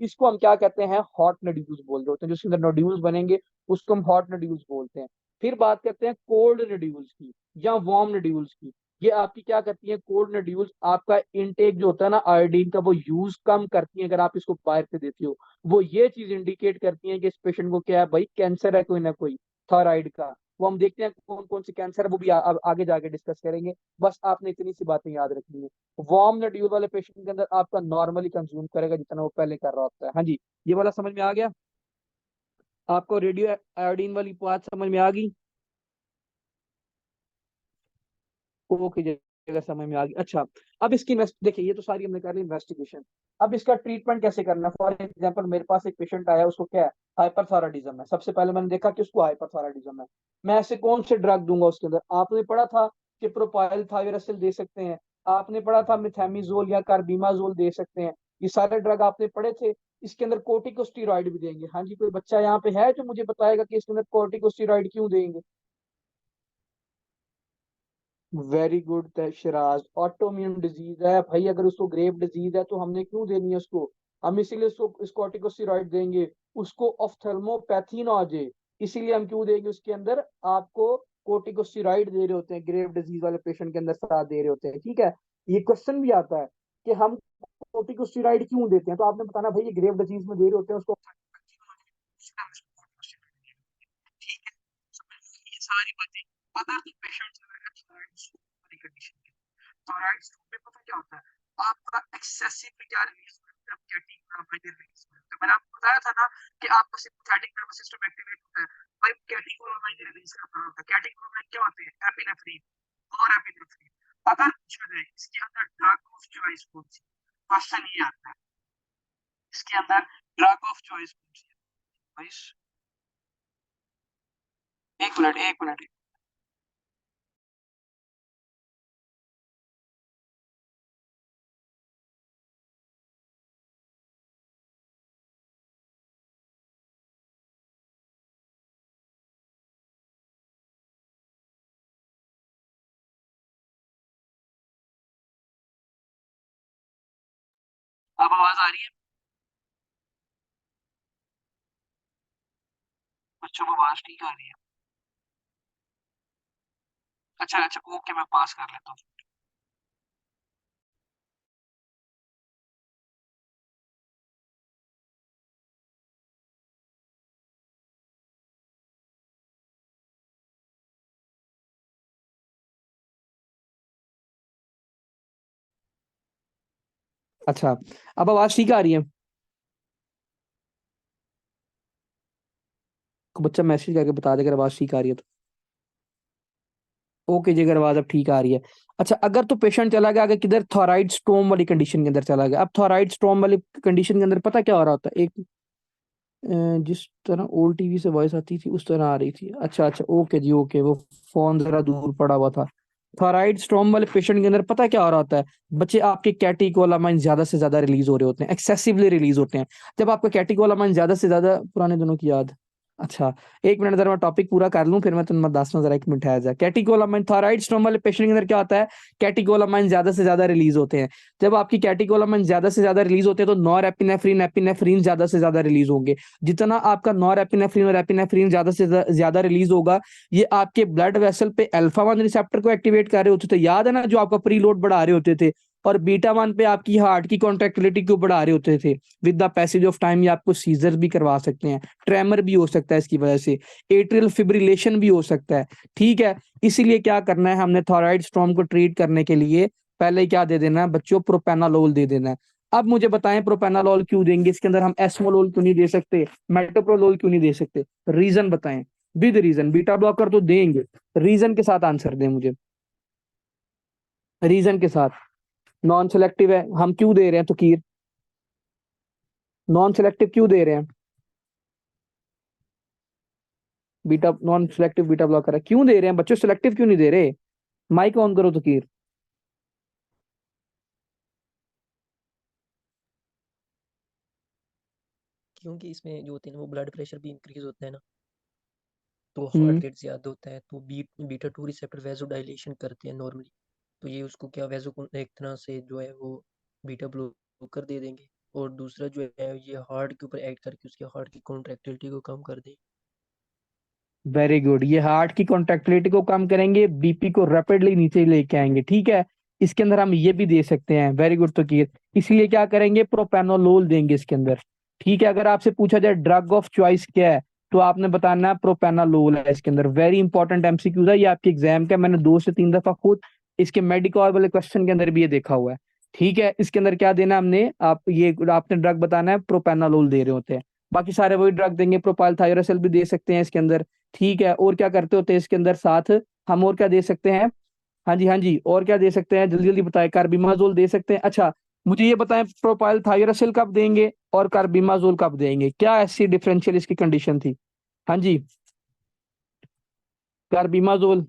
इसको हम क्या कहते हैं? हॉट नोड्यूल्स बोल रहे होते हैं। जो उसके अंदर नोड्यूल्स बनेंगे, उसको हम हॉट नोड्यूल्स बोलते हैं। फिर बात करते हैं कोल्ड नोड्यूल्स की या वार्म नोड्यूल्स की। ये आपकी क्या करती है? कोल्ड नोड्यूल्स आपका इनटेक जो होता है ना आयोडीन का, वो यूज कम करती है। अगर आप इसको बाहर से देते हो, वो ये चीज इंडिकेट करती है कि इस पेशेंट को क्या है भाई? कैंसर है कोई ना कोई, थायराइड का। वो हम देखते हैं कौन कौन से कैंसर है, वो भी आगे जाके डिस्कस करेंगे। बस आपने इतनी सी बातें याद रखनी है। वार्म नड्यूल वाले पेशेंट के अंदर आपका नॉर्मली कंज्यूम करेगा जितना वो पहले कर रहा होता है। हाँ जी, ये वाला समझ में आ गया? आपको रेडियो आयोडीन वाली बात समझ में आ गई? ओके जी, अगर समझ में आ गई। अच्छा, अब इसकी देखिए, ये तो सारी हमने कर ली इन्वेस्टिगेशन। अब इसका ट्रीटमेंट कैसे करना है? फॉर एग्जाम्पल मेरे पास एक पेशेंट आया, उसको क्या है? हाइपरथायराइडिज्म है। सबसे पहले मैंने देखा कि उसको हाइपरथायराइडिज्म है। मैं ऐसे कौन से ड्रग दूंगा उसके अंदर? आपने पढ़ा था कि प्रोपाइल थायरोसिल दे सकते हैं, आपने पढ़ा था मिथामिजोल या कार्बिमाजोल दे सकते हैं। ये सारे ड्रग आपने पढ़े थे। इसके अंदर कोर्टिकोस्टेरॉइड भी देंगे। हाँ जी, कोई बच्चा यहाँ पे है जो मुझे बताएगा कि इसके अंदर कोर्टिकोस्टेरॉइड क्यों देंगे? Very good Siraj, autoimmune disease है भाई। अगर उसको ग्रेव डिजीज है तो हमने क्यों देनी है उसको? हम इसीलिए उसको कॉर्टिकोस्टेरॉइड देंगे, उसको ऑफ्थेल्मोपैथी ना आ जाए, इसीलिए हम क्यों देंगे उसके अंदर? आपको कोर्टिकोस्टेरॉइड दे रहे होते हैं, ग्रेव डिजीज वाले पेशेंट के अंदर साथ दे रहे होते हैं, ठीक है। ये क्वेश्चन भी आता है कि हम कोर्टिकोस्टेरॉइड क्यों देते हैं, तो आपने बताना भाई ये ग्रेव डिजीज में दे रहे होते हैं उसको। ठीक है, ये सारी बातें। अगर तो पेशेंट कंडीशन, थॉराइड स्टोन में पता क्या होता है? आपका एक्सेसिव क्या रिलीज होता है? कैटेकोलामाइन रिलीज होता है। मैंने आपको बताया था ना कि आपका सिंपैथेटिक नर्वस सिस्टम एक्टिवेट होता है, भाई कैटेकोलामाइन रिलीज करना होता है। कैटेकोलामाइन क्या होते हैं? एपिनेफ्रिन और एपिनेफ्रिन। अगर पूछा जाए इसके अंदर ड्रग ऑफ चॉइस कौन सी, क्वेश्चन ये आता है, इसके अंदर ड्रग ऑफ चॉइस कौन सी है? भाई एक मिनट, एक मिनट। अब आवाज आ रही है? बच्चों को आवाज ठीक आ रही है? अच्छा अच्छा, ओके, मैं पास कर लेता हूँ। अच्छा, अब आवाज ठीक आ रही है? को बच्चा मैसेज करके बता दे अगर आवाज ठीक आ रही है तो। ओके जी, अगर आवाज अब ठीक आ रही है। अच्छा, अगर तो पेशेंट चला गया आगे किधर? थॉराइड स्टोम वाली कंडीशन के अंदर चला गया। अब थॉराइड स्टोम वाली कंडीशन के अंदर पता क्या हो रहा होता है? एक जिस तरह ओल्ड टीवी से वॉइस आती थी उस तरह आ रही थी। अच्छा अच्छा, ओके जी, ओके, वो फोन जरा दूर पड़ा हुआ था। थॉराइड स्टोम वाले पेशेंट के अंदर पता क्या हो रहा होता है? बच्चे, आपके कैटेकोलामाइन ज्यादा से ज्यादा रिलीज हो रहे होते हैं, एक्सेसिवली रिलीज होते हैं। जब आपका कैटेकोलामाइन ज्यादा से ज्यादा, पुराने दिनों की याद। अच्छा, एक मिनट जरा मैं टॉपिक पूरा कर लूं, फिर मैं तुम्हें दस जरा, एक मिनट है जा। कैटेकोलामाइन थॉराइड स्टोम वाले पेशेंट के अंदर क्या होता है? कैटेकोलामाइन ज्यादा से ज्यादा रिलीज होते हैं। जब आपकी कैटेकोलामाइन ज्यादा से ज्यादा रिलीज होते हैं तो नॉर एपिनेफ्रीन एपिनेफ्रीन ज्यादा से ज्यादा रिलीज होंगे। जितना आपका नॉर एपिनेफ्रीन और एपिनेफ्रीन ज्यादा से ज्यादा रिलीज होगा, ये आपके ब्लड वेसल पे अल्फा 1 रिसेप्टर को एक्टिवेट कर रहे होते थे, याद है ना, जो आपका प्री लोड बढ़ा रहे होते थे। और बीटा 1 पे आपकी हार्ट की कॉन्ट्रेक्टिलिटी को बढ़ा रहे होते थे। With the passage of time ये आपको सीजर भी करवा सकते हैं, ट्रेमर भी हो सकता है इसकी वजह से, एट्रियल फिब्रिलेशन भी हो सकता है। ठीक है, इसीलिए क्या करना है हमने थॉराइड स्टॉर्म को ट्रीट करने के लिए? पहले क्या दे देना है बच्चों? प्रोपेनालोल दे देना है। अब मुझे बताएं प्रोपेनालॉल क्यों देंगे इसके अंदर, हम एस्मोलोल क्यों नहीं दे सकते, मेटोप्रोलोल क्यों नहीं दे सकते, रीजन बताएं, विद रीजन। बीटा ब्लॉकर तो देंगे, रीजन के साथ आंसर दें मुझे, रीजन के साथ। नॉन सेलेक्टिव है, हम क्यों दे रहे हैं तो कीर, नॉन सेलेक्टिव क्यों दे रहे हैं, beta non selective beta blocker है, क्यों दे रहे हैं बच्चों, सिलेक्टिव क्यों नहीं दे रहे? माइक ऑन करो तो कीर। क्योंकि इसमें जो होते हैं ना वो ब्लड प्रेशर भी इंक्रीज होता है ना, तो हार्ट हम्म। रेट ज़्यादा होता है, तो beta two receptor vaso dilation करते हैं नॉर्मली, तो ये उसको क्या वैसो एक तरह से जो है वो बीटा ब्लॉकर दे देंगे, और दूसरा जो है ये हार्ट के ऊपर एक्ट करके उसके हार्ट की कॉन्ट्रैक्टिलिटी को कम कर देंगे। वेरी गुड, ये हार्ट की कॉन्ट्रैक्टिलिटी को कम करेंगे, बीपी को रैपिडली नीचे लेके आएंगे, ठीक है। इसके अंदर हम ये भी दे सकते हैं, वेरी गुड तो कीर। इसलिए क्या करेंगे, प्रोपेनोलोल देंगे इसके अंदर, ठीक है। अगर आपसे पूछा जाए ड्रग ऑफ चॉइस क्या है, तो आपने बताना है प्रोपेनोलोल है इसके अंदर। वेरी इंपॉर्टेंट एमसीक्यूज है ये आपके एग्जाम का, मैंने 2 से 3 दफा खुद इसके मेडिकल वाले क्वेश्चन के अंदर भी ये देखा हुआ है, ठीक है। इसके अंदर क्या देना हमने, आप ये आपने ड्रग बताना है, प्रोपेनोलोल दे रहे होते हैं, बाकी सारे वही ड्रग देंगे, प्रोपाइल थायरोसिल भी दे सकते हैं इसके अंदर, ठीक है। और क्या करते होते हैं इसके अंदर साथ, हम और क्या दे सकते हैं, हाँ जी हाँ जी, और क्या दे सकते हैं, जल्दी जल्दी बताएं, कार्बिमाजोल दे सकते हैं। अच्छा, मुझे ये बताएं प्रोपाइल थायरोसिल कब देंगे और कार्बिमाजोल कब देंगे, क्या ऐसी डिफरेंशियल इसकी कंडीशन थी? हाँ जी, कार्बिमाजोल,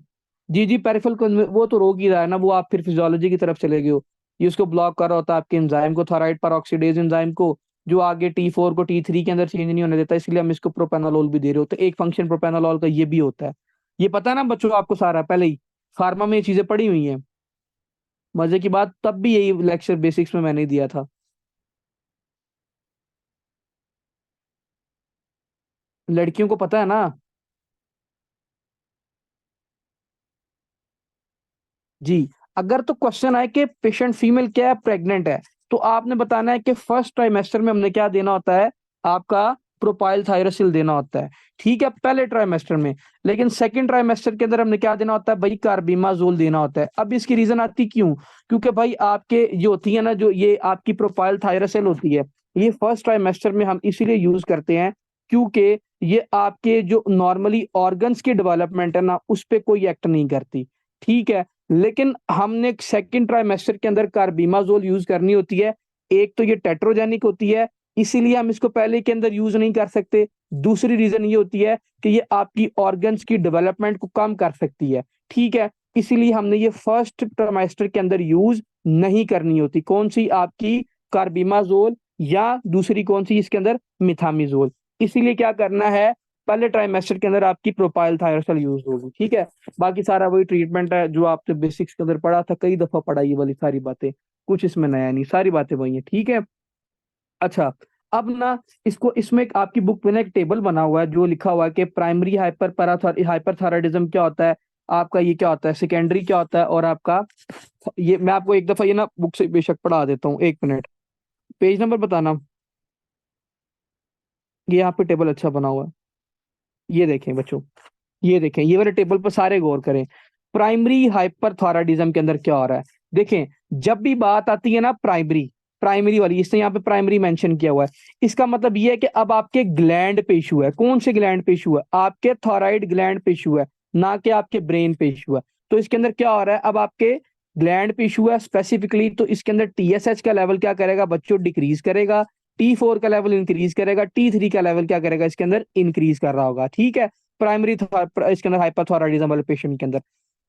जी जी पेरिफेरल वो तो रोक ही रहा है ना, वो आप फिर फिजियोलॉजी की तरफ चले गए हो। ये उसको ब्लॉक कर रहा होता है आपके एंजाइम को, थायराइड पर ऑक्सीडेज एंजाइम को, जो आगे T4 को T3 के अंदर चेंज नहीं होने देता, इसलिए हम इसको प्रोपेनोलोल भी दे रहे होते हैं। एक फंक्शन प्रोपेनोलोल का ये भी होता है, ये पता है ना बच्चों आपको सारा पहले ही, फार्मा में ये चीजें पड़ी हुई हैं। मजे की बात, तब भी यही लेक्चर बेसिक्स में मैंने ही दिया था। लड़कियों को पता है ना। जी, अगर तो क्वेश्चन आए कि पेशेंट फीमेल क्या है, प्रेग्नेंट है, तो आपने बताना है कि फर्स्ट ट्राइमेस्टर में हमने क्या देना होता है, आपका प्रोपाइल थायरोसिल देना होता है, ठीक है, पहले ट्राइमेस्टर में। लेकिन सेकंड ट्राइमेस्टर के अंदर हमने क्या देना होता है भाई, कार्बिमाजोल देना होता है। अब इसकी रीजन आती क्यों, क्योंकि भाई आपके जो होती है ना, जो ये आपकी प्रोपाइल थायरोसिल होती है, ये फर्स्ट ट्राइमेस्टर में हम इसीलिए यूज करते हैं क्योंकि ये आपके जो नॉर्मली ऑर्गन्स की डेवलपमेंट है ना, उस पर कोई एक्ट नहीं करती, ठीक है। लेकिन हमने सेकंड ट्राइमेस्टर के अंदर कार्बिमाजोल यूज करनी होती है, एक तो ये टेट्रोजेनिक होती है, इसीलिए हम इसको पहले के अंदर यूज नहीं कर सकते। दूसरी रीजन ये होती है कि ये आपकी ऑर्गन्स की डेवलपमेंट को कम कर सकती है, ठीक है। इसीलिए हमने ये फर्स्ट ट्राइमेस्टर के अंदर यूज नहीं करनी होती। कौन सी आपकी, कार्बिमाजोल, या दूसरी कौन सी इसके अंदर, मिथामिजोल। इसीलिए क्या करना है, पहले ट्राइमेस्टर के अंदर आपकी प्रोपाइल थायरोसिल यूज होगी, ठीक है। बाकी सारा वही ट्रीटमेंट है जो आपने बेसिक्स के अंदर पढ़ा था, कई दफा पढ़ा ये वाली सारी बातें, कुछ इसमें नया नहीं, सारी बातें वही है, ठीक है। अच्छा, अब ना इसको, इसमें एक आपकी बुक में ना एक टेबल बना हुआ है जो लिखा हुआ है कि प्राइमरी हाइपरथायराइडिज्म क्या होता है, आपका ये क्या होता है, सेकेंडरी क्या होता है, और आपका ये, मैं आपको एक दफा ये ना बुक से बेशक पढ़ा देता हूँ, 1 मिनट, पेज नंबर बताना। ये यहाँ पे टेबल अच्छा बना हुआ है, ये देखें बच्चों, ये देखें, ये वाले टेबल पर सारे गौर करें। प्राइमरी हाइपरथायराइडिज्म के अंदर क्या हो रहा है, देखें, जब भी बात आती है ना प्राइमरी, प्राइमरी वाली, इसने यहाँ पे प्राइमरी मेंशन किया हुआ है, इसका मतलब ये है कि अब आपके ग्लैंड पे इशू है। कौन से ग्लैंड पे इशू है, आपके थायराइड ग्लैंड पे इशू है, ना कि आपके ब्रेन पे इशू है। तो इसके अंदर क्या हो रहा है, अब आपके ग्लैंड पे इशू है स्पेसिफिकली, तो इसके अंदर TSH का लेवल क्या करेगा बच्चों, डिक्रीज करेगा, T4 का लेवल इंक्रीज करेगा, T3 का लेवल क्या करेगा इसके अंदर, इंक्रीज कर रहा होगा, ठीक है। प्राइमरी इसके अंदर हाइपरथायराइडिज्म वाले पेशेंट के अंदर।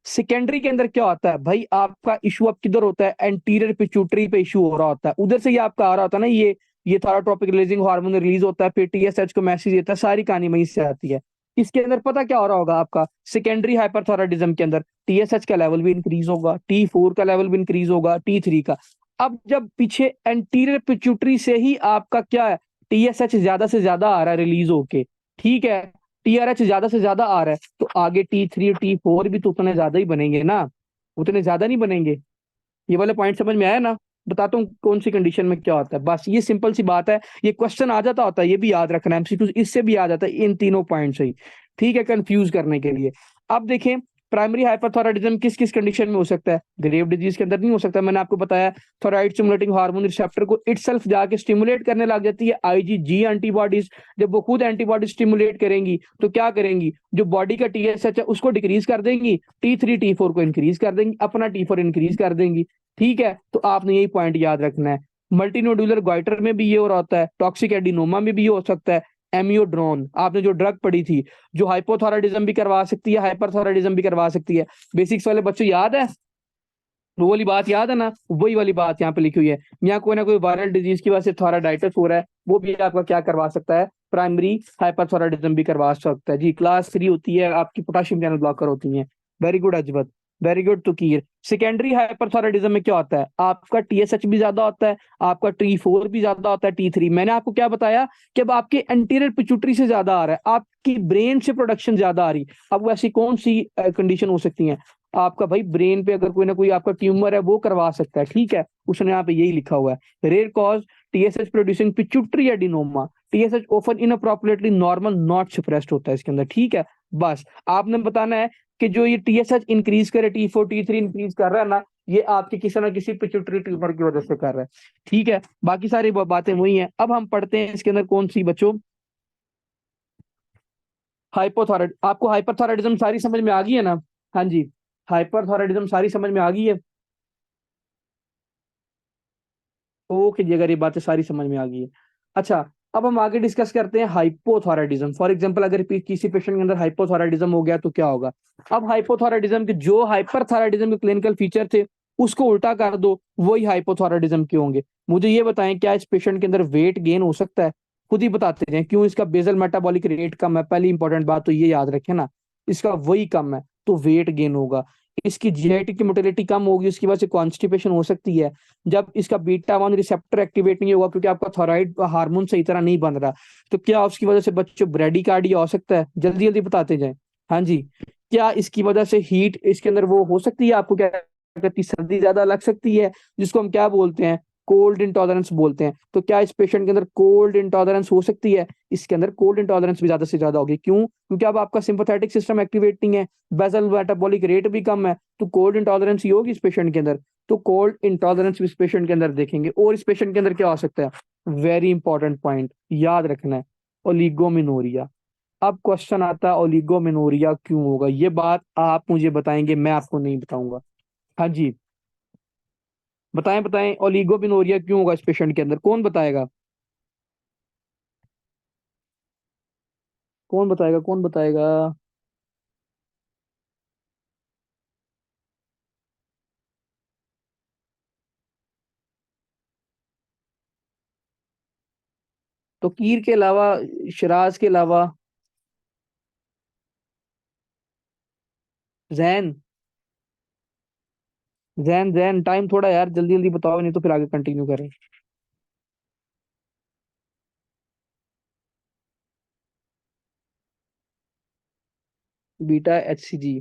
सेकेंडरी के अंदर क्या होता है भाई, आपका इशू अब किधर होता है, एंटीरियर पिट्यूटरी पे इशू हो रहा होता है, उधर से ये आपका आ रहा होता है ना, ये थायरोट्रोपिक रिलीजिंग हार्मोन रिलीज होता है, फिर TSH को मैसेज देता है, सारी कहानी वहीं से आती है। इसके अंदर पता क्या हो रहा होगा आपका, सेकेंडरी हाइपरथायराइडिज्म के अंदर TSH का लेवल भी इंक्रीज होगा, T4 का लेवल भी इंक्रीज होगा, T3 का। अब जब पीछे एंटीरियर पिट्यूटरी से ही आपका क्या है, TSH ज्यादा से ज्यादा आ रहा है रिलीज होके, ठीक है, TRH ज्यादा से ज्यादा आ रहा है, तो आगे T3 T4 भी तो उतने ज्यादा ही बनेंगे ना, उतने ज्यादा नहीं बनेंगे। ये वाले पॉइंट समझ में आया ना, बताता हूँ कौन सी कंडीशन में क्या होता है, बस ये सिंपल सी बात है, ये क्वेश्चन आ जाता होता है, ये भी याद रखना, MCQ इससे भी आ जाता है इन तीनों पॉइंट से ही, ठीक है, कंफ्यूज करने के लिए। अब देखें, प्राइमरी हाइपरथायराइडिज्म किस किस कंडीशन में हो सकता है? ग्रेव डिजीज के अंदर नहीं हो सकता, मैंने आपको बताया। थायराइड स्टिमुलेटिंग हार्मोन रिसेप्टर को इटसेल्फ जाके स्टिमुलेट करने लग जाती है आईजीजी एंटीबॉडीज। जब वो खुद एंटीबॉडी स्टिमुलेट करेंगी तो क्या करेंगी, जो बॉडी का टीएसएच है उसको डिक्रीज कर देंगी, T3 T4 को इंक्रीज कर देंगी, अपना T4 इंक्रीज कर देंगी। ठीक है, तो आपने यही पॉइंट याद रखना है। मल्टीनोड्यूलर गॉइटर में भी ये हो रहा होता है, टॉक्सिक एडिनोमा में भी ये हो सकता है। एमियोड्रोन आपने जो ड्रग पढ़ी थी, जो हाइपोथायराइडिज्म भी करवा सकती है, हाइपरथायराइडिज्म भी करवा सकती है। बेसिक्स वाले बच्चों याद है? वो वाली बात याद है ना? वही वाली बात यहाँ पे लिखी हुई है। यहाँ कोई ना कोई वायरल डिजीज की वजह से थायराइडाइटिस हो रहा है, वो भी आपका क्या करवा सकता है, प्राइमरी हाइपरथायराइडिज्म भी करवा सकता है जी। क्लास 3 होती है आपकी, पोटेशियम चैनल ब्लॉकर होती है। Very good Ajbat, very good Tuqeer. Secondary hyperthyroidism में क्या होता है, आपका टीएसएच भी ज्यादा होता है, आपका T4 भी ज्यादा होता है, T3। मैंने आपको क्या बताया कि अब आपके एंटीरियर पिट्यूटरी से ज्यादा आ रहा है, आपकी ब्रेन से प्रोडक्शन ज्यादा आ रही। अब वैसी कौन सी कंडीशन हो सकती है? आपका भाई ब्रेन पे अगर कोई ना कोई आपका ट्यूमर है वो करवा सकता है। ठीक है, उसने यहाँ पे यही लिखा हुआ है। Rare cause TSH producing pituitary adenoma, TSH often inappropriately normal not suppressed होता है इसके अंदर। ठीक है, बस आपने बताना है कि जो ये टीएसएच इंक्रीज करे, T4 T3 इंक्रीज कर रहा है ना, ये आपके किसी ना किसी पिट्यूटरी ट्यूमर की वजह से कर रहा है। ठीक है, बाकी सारी बातें वही हैं। अब हम पढ़ते हैं इसके अंदर कौन सी बच्चों, हाइपोथायराइड। आपको हाइपरथायराइडिज्म सारी समझ में आ गई है ना? हाँ जी, हाइपरथायराइडिज्म सारी समझ में आ गई है। ओके जी, अगर ये बातें सारी समझ में आ गई है। अच्छा, अब हम आगे डिस्कस करते हैं हाइपोथायराइडिज्म। फॉर एग्जांपल अगर किसी पेशेंट के अंदर हाइपोथायराइडिज्म हो गया तो क्या होगा? अब हाइपोथायराइडिज्म के जो हाइपरथायराइडिज्म के क्लिनिकल फीचर थे उसको उल्टा कर दो, वही हाइपोथायराइडिज्म के होंगे। मुझे ये बताएं, क्या इस पेशेंट के अंदर वेट गेन हो सकता है? खुद ही बताते जाएं, क्यों? इसका बेसल मेटाबॉलिक रेट कम है, पहली इंपॉर्टेंट बात तो ये याद रखें ना, इसका वही कम है तो वेट गेन होगा। इसकी जीआईटी की मोटिलिटी कम होगी, उसकी वजह से कॉन्स्टिपेशन हो सकती है। जब इसका बीटा 1 रिसेप्टर एक्टिवेट नहीं होगा क्योंकि आपका थायराइड हार्मोन सही तरह नहीं बन रहा, तो क्या उसकी वजह से बच्चों ब्रेडिकार्डिया हो सकता है? जल्दी जल्दी बताते जाएं। हाँ जी, क्या इसकी वजह से हीट इसके अंदर वो हो सकती है, आपको क्या कहती है, सर्दी ज्यादा लग सकती है, जिसको हम क्या बोलते हैं, कोल्ड इंटॉलरेंस बोलते हैं। तो क्या इस पेशेंट के अंदर कोल्ड इंटॉलरेंस हो सकती है? इसके अंदर कोल्ड इंटॉलरेंस भी ज्यादा से ज्यादा होगी। क्यों? क्योंकि अब आपका सिंपैथेटिक सिस्टम एक्टिवेट नहीं है, बेसल मेटाबॉलिक रेट भी कम है, तो कोल्ड इंटॉलरेंस ही होगी इस पेशेंट के अंदर। तो कोल्ड इंटॉलरेंस इस पेशेंट के अंदर देखेंगे। और इस पेशेंट के अंदर क्या हो सकता है, वेरी इंपॉर्टेंट पॉइंट याद रखना है, ओलिगोमिनोरिया। अब क्वेश्चन आता है ओलिगोमिनोरिया क्यों होगा, ये बात आप मुझे बताएंगे, मैं आपको नहीं बताऊंगा। हाँ जी, बताएं बताएं, ओलिगोमिनोरिया क्यों होगा इस पेशेंट के अंदर, कौन बताएगा? कौन बताएगा, कौन बताएगा? तो कीर के अलावा, शिराज के अलावा, जैन। जैन जैन टाइम थोड़ा यार, जल्दी जल्दी बताओ, नहीं तो फिर आगे कंटिन्यू करें। Beta HCG।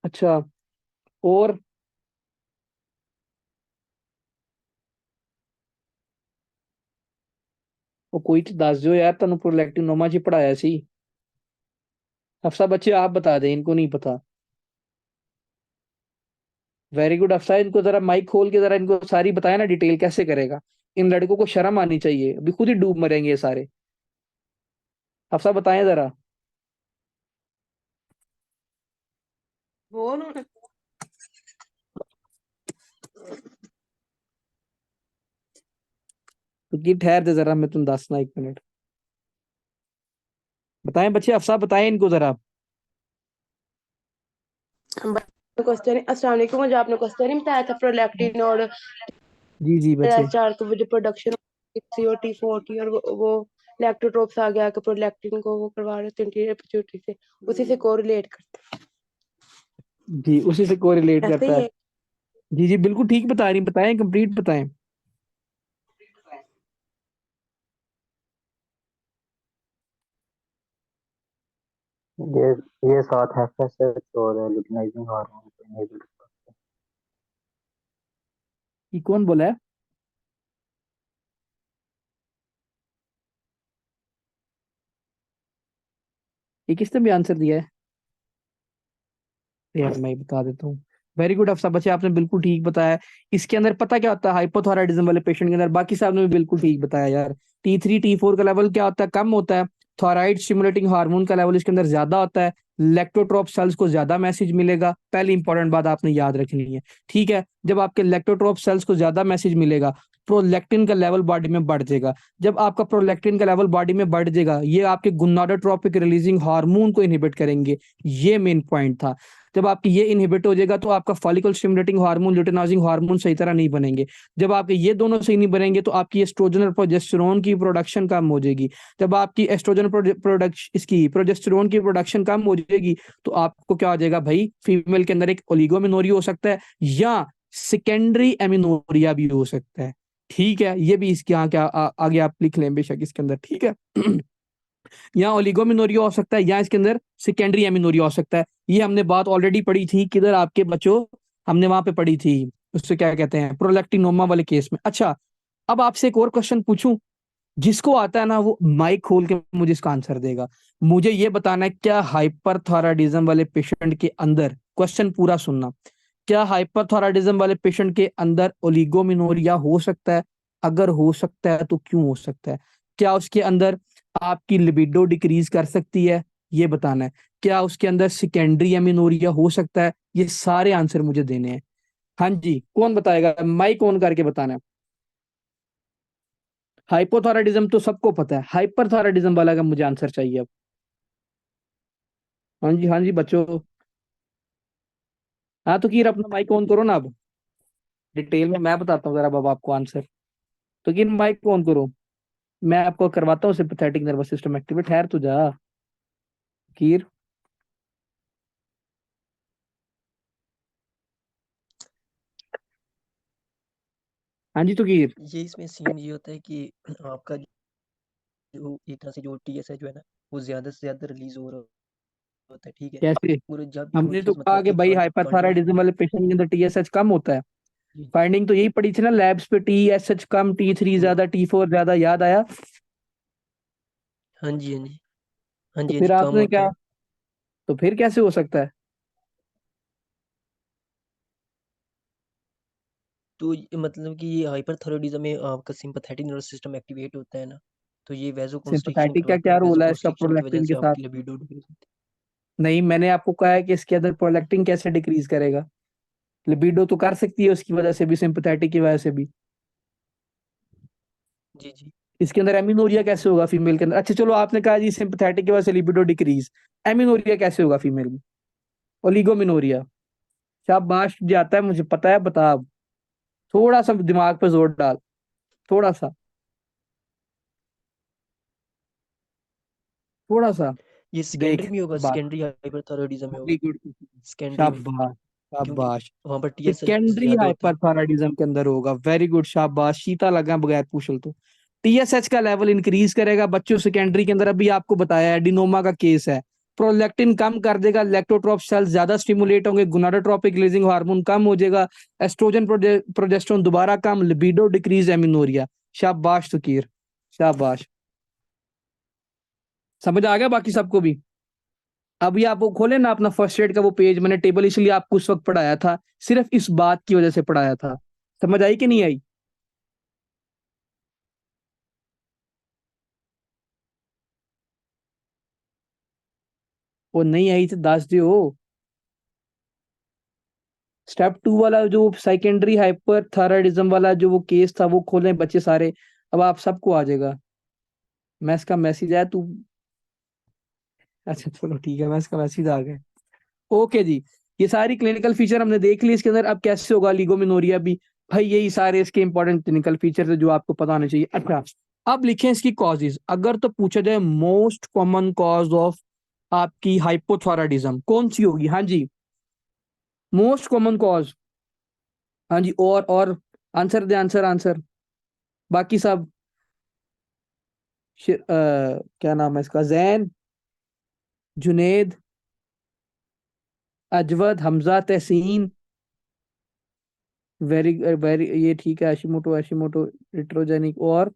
अच्छा, और? वो कोई तो दस दो यार, तेन प्रोलैक्टिन नोमा जी पढ़ाया सी। हफ्सा बच्चे आप बता दें, इनको नहीं पता। वेरी गुड हफ्सा, इनको जरा माइक खोल के जरा इनको सारी बताया ना डिटेल, कैसे करेगा? इन लड़कों को शर्म आनी चाहिए, अभी खुद ही डूब मरेंगे ये सारे। हफ्सा बताएं जरा। बोल। तो की ठहर दे जरा, मैं तुम दसना 1 मिनट। बताएं बच्चे, हफ्सा बताएं इनको जरा। क्वेश्चन, अस्सलाम वालेकुम। जो आपने क्वेश्चन नहीं बताया था प्रोलैक्टिन और जी जी बच्चे। चार, तो वो जो प्रोडक्शन CO T40 और वो लैक्टोट्रोप्स आ गया कि प्रोलैक्टिन को वो करवा रहे थे इंटीरियर पिट्यूटरी से, उसी से कोरिलेट करते जी, उसी से कोरिलेट हैं। ऐसे करता ही है। है। जी जी बिल्कुल ठीक बता रही, बताएं कंप्लीट बताएं। ये ये साथ FSH और लुटिनाइजिंग हार्मोन को इनेबल करते ये कौन बोला है? ये किसने भी आंसर दिया है? यार मैं बता देता हूँ। वेरी गुड अफसा बच्चे, आपने बिल्कुल ठीक बताया। इसके अंदर पता क्या होता है हाइपोथायराइडिज्म वाले पेशेंट के अंदर, बाकी साहब ने भी बिल्कुल ठीक बताया यार। T3 T4 का लेवल क्या होता है, कम होता है। थायराइड स्टिमुलेटिंग हार्मोन का लेवल इसके अंदर ज्यादा होता है। लेक्टोट्रोप सेल्स को ज्यादा मैसेज मिलेगा, पहली इंपॉर्टेंट बात आपने याद रखनी है। ठीक है, जब आपके लेक्टोट्रोप सेल्स को ज्यादा मैसेज मिलेगा, प्रोलैक्टिन का लेवल बॉडी में बढ़ जाएगा। जब आपका प्रोलैक्टिन का लेवल बॉडी में बढ़ जाएगा, ये आपके गुनाडोट्रोपिक रिलीजिंग हार्मोन को इनहिबिट करेंगे। ये मेन पॉइंट था। जब आपकी ये इनहिबिट हो जाएगा तो आपका follicle stimulating hormone, luteinizing hormone सही तरह नहीं बनेंगे। जब आपके ये दोनों सही नहीं बनेंगे तो आपकी एस्ट्रोजन और प्रोजेस्टेरोन की प्रोडक्शन कम हो जाएगी। जब आपकी एस्ट्रोजन प्रोडक्शन, इसकी प्रोजेस्टेरोन की प्रोडक्शन कम हो जाएगी, तो आपको क्या हो जाएगा भाई, फीमेल के अंदर एक ओलिगोमेनोरिया हो सकता है, या सेकेंडरी एमिनोरिया भी हो सकता है। ठीक है, ये भी इसके यहाँ क्या आगे आप लिख लें बेशक इसके अंदर। ठीक है यहाँ ओलिगोमिनोरिया हो सकता है, या इसके अंदर सेकेंडरी एमिनोरिया हो सकता है। ये हमने बात ऑलरेडी पढ़ी थी, किधर आपके बच्चों, हमने वहां पे पढ़ी थी, उससे क्या कहते हैं, प्रोलैक्टिनोमा वाले केस में। अच्छा, अब आपसे एक और क्वेश्चन पूछूं, जिसको आता है ना वो माइक खोल के मुझे इसका आंसर देगा। मुझे ये बताना है, क्या हाइपरथायराइडिज्म वाले पेशेंट के अंदर, क्वेश्चन पूरा सुनना, क्या हाइपरथायराइडिज्म वाले पेशेंट के अंदर ओलिगोमिनोरिया हो सकता है? अगर हो सकता है तो क्यों हो सकता है? क्या उसके अंदर आपकी लिबिडो डिक्रीज कर सकती है? ये बताना है। क्या उसके अंदर सेकेंडरी एमिनोरिया हो सकता है? ये सारे आंसर मुझे देने हैं। हाँ जी, कौन बताएगा, माइक ऑन करके बताना है। हाइपोथायराइडिज्म तो सबको पता है, हाइपरथायराइडिज्म वाला का मुझे आंसर चाहिए अब। हाँ जी बच्चों। हाँ तो कीर अपना माइक ऑन करो ना अब, डिटेल में मैं बताता हूँ जरा अब आपको आंसर। तो कीर माइक ऑन करो, मैं आपको करवाता हूँ सिंपैथेटिक नर्वस सिस्टम एक्टिवेट। ठहर तो जा कीर। हाँ जी तो कीर। ये इसमें सीन ये होता है कि आपका जो एक तरह से जो टीएसएच जो है ना, वो ज़्यादा से ज़्यादा रिलीज़ हो रहा होता है, ठीक है? कैसे? और जब भी कोई हमने तो चीज़ कहा मतलब कि एक भाई बॉडी में हाइपरथायराइडिज्म वाले पेशेंट के अंदर टीएसएच कम होता है। जी, फाइंडिंग तो यही पड़ी थी ना लैब्स पे, टीएसएच कम, T3 हुँ, ज्यादा, T4 ज्यादा, याद आया? हाँ जी, हाँ जी। हाँ तो जी, हाँ फिर जी, कम आपने होता क्या, है। तो फिर कैसे हो सकता है? तो ये मतलब कि ये हाइपरथायराइडिज़्म में आपका सिम्पैथेटिक नर्वस सिस्टम एक्टिवेट होता है ना, तो ये वाज़ोकंस्ट्रिक्शन सिंपैथेटिक का करवाता है। क्या रोल है इसका वाज़ोकंस्ट्रिक्शन की वजह प्रोलैक्टिन से के साथ? आपकी लिबिडो डिक्रीज़ होती नहीं, मैंने आपको कहा है कि इसके अंदर प्रोलैक्टिन कैसे डिक्रीज करेगा। लिबिडो तो कर सकती है उसकी वजह से भी, सिंपैथेटिक की वजह से भी। है। जी, जी। इसके अंदर एमिनोरिया कैसे होगा फीमेल के अंदर? अच्छा चलो, आपने कहा जी सिंपैथेटिक की वजह से लिबिडो डिक्रीज, एमिनोरिया कैसे होगा फीमेल में? ओलिगोमिनोरिया। शाबाश, जाता है मुझे पता है, बता अब। थोड़ा सा दिमाग पे जोर डाल, थोड़ा सा, थोड़ा सा। ये सेकेंडरी देख में होगा, बात, सेकेंडरी हाइपरथायरायडिज्म में वेरी होगा, गुड, सेकेंडरी में, शाबाश, क्योंकि शाबाश। वहाँ पर टीएसएच सेकेंडरी ज़्यादा होता है। हाइपरथायराइडिज्म के अंदर होगा, वेरी गुड, शाबाश, शीता लगा बगैर पूछल तो। टीएसएच का लेवल इंक्रीज करेगा बच्चों सेकेंडरी के अंदर, अभी आपको बताया एडिनोमा का केस है। प्रोलैक्टिन कम कर देगा, लेक्टोट्रोप सेल्स ज्यादा स्टिमुलेट होंगे, गोनाडोट्रोपिक रिलीजिंग हार्मोन कम हो जाएगा, एस्ट्रोजन प्रोजेस्टेरोन दोबारा कम, लिबिडो डिक्रीज, एमिनोरिया। शाबाश सुकीर, शाबाश। समझ आ गया बाकी सबको भी? अभी आप वो खोले ना अपना फर्स्ट एड का वो पेज, मैंने टेबल इसलिए आपको उस वक्त पढ़ाया था, सिर्फ इस बात की वजह से पढ़ाया था। समझ आई कि नहीं आई? वो नहीं आई तो दास दियो। स्टेप 2 वाला जो सेकेंडरी हाइपर थायराइडिज्म वाला जो वो केस था, वो खोले बच्चे सारे, अब आप सबको आ जाएगा। मैं इसका मैसेज आया तू, अच्छा चलो ठीक है, मैं इसका मैसेज आ गया। ओके जी, ये सारी क्लिनिकल फीचर हमने देख ली इसके अंदर। अब कैसे होगा लिगोमिनोरिया भी, भाई यही सारे इसके इंपॉर्टेंट क्लिनिकल फीचर थे जो आपको पता होने चाहिए। अच्छा, अब लिखें इसकी कॉजेज, अगर तो पूछा जाए मोस्ट कॉमन कॉज ऑफ आपकी हाइपोथायराइडिज्म कौन सी होगी? हाँ जी, मोस्ट कॉमन कॉज। हाँ जी, और आंसर दे, आंसर आंसर, बाकी सब। क्या नाम है इसका, जैन, जुनेद, अजवद, हमजा, तहसीन, वेरी वेरी, ये ठीक है, आशिमोटो, आशिमोटो रिट्रोजेनिक, और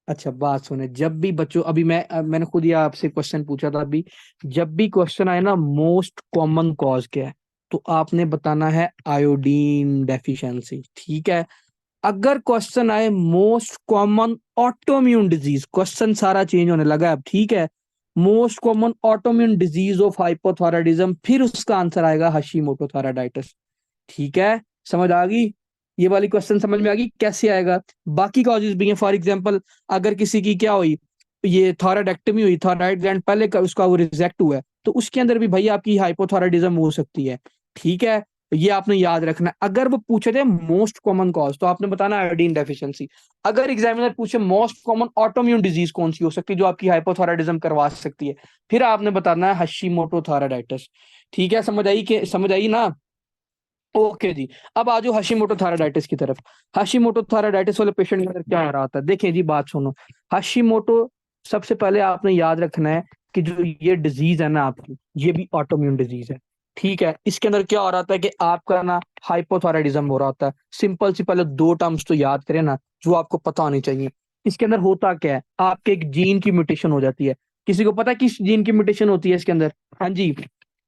अच्छा बात सुने, जब भी बच्चों, अभी मैंने खुद ही आपसे क्वेश्चन पूछा था अभी, जब भी क्वेश्चन आए ना मोस्ट कॉमन कॉज क्या है, तो आपने बताना है आयोडीन डेफिशिएंसी, ठीक है। अगर क्वेश्चन आए most common autoimmune disease, question सारा चेंज होने लगा है अब, ठीक है। Most common autoimmune disease of hypothyroidism, फिर उसका आंसर आएगा हशीमोटो थायराइडाइटिस, ठीक है। समझ आ गई? ये वाली क्वेश्चन समझ में आ गई कैसे आएगा। बाकी कॉजेज भी हैं, फॉर एग्जांपल अगर किसी की क्या हुई, ये थायराइडेक्टमी हुई, थायराइड ग्लैंड पहले का उसका वो रिजेक्ट हुआ है, तो उसके अंदर भी भाई आपकी हाइपोथायराइडिज्म हो सकती है, ठीक है। ये आपने याद रखना है। अगर वो पूछे थे मोस्ट कॉमन कॉज, तो आपने बताना आयोडीन डेफिशिएंसी। अगर एग्जामिनर पूछे मोस्ट कॉमन ऑटोइम्यून डिजीज कौन सी हो सकती है जो आपकी हाइपोथायराइडिज्म करवा सकती है, फिर आपने बताना है हशीमोटो थायराइडाइटिस, ठीक है। समझ आई ना? ओके जी। अब आ जाओ हशीमोटो थायराइडाइटिस की तरफ। हशीमोटो थायराइडाइटिस वाले पेशेंट के अंदर क्या हो रहा होता है, देखिए जी बात सुनो। हशीमोटो, सबसे पहले आपने याद रखना है कि जो ये डिजीज है ना आपकी, ये भी ऑटोइम्यून डिजीज है, ठीक है। इसके अंदर क्या हो रहा था कि आपका ना हाइपोथायराइडिज्म हो रहा होता है। सिंपल सी पहले दो टर्म्स तो याद करें ना, जो आपको पता होनी चाहिए। इसके अंदर होता क्या है, आपके एक जीन की म्यूटेशन हो जाती है। किसी को पता है किस जीन की म्यूटेशन होती है इसके अंदर? हाँ जी,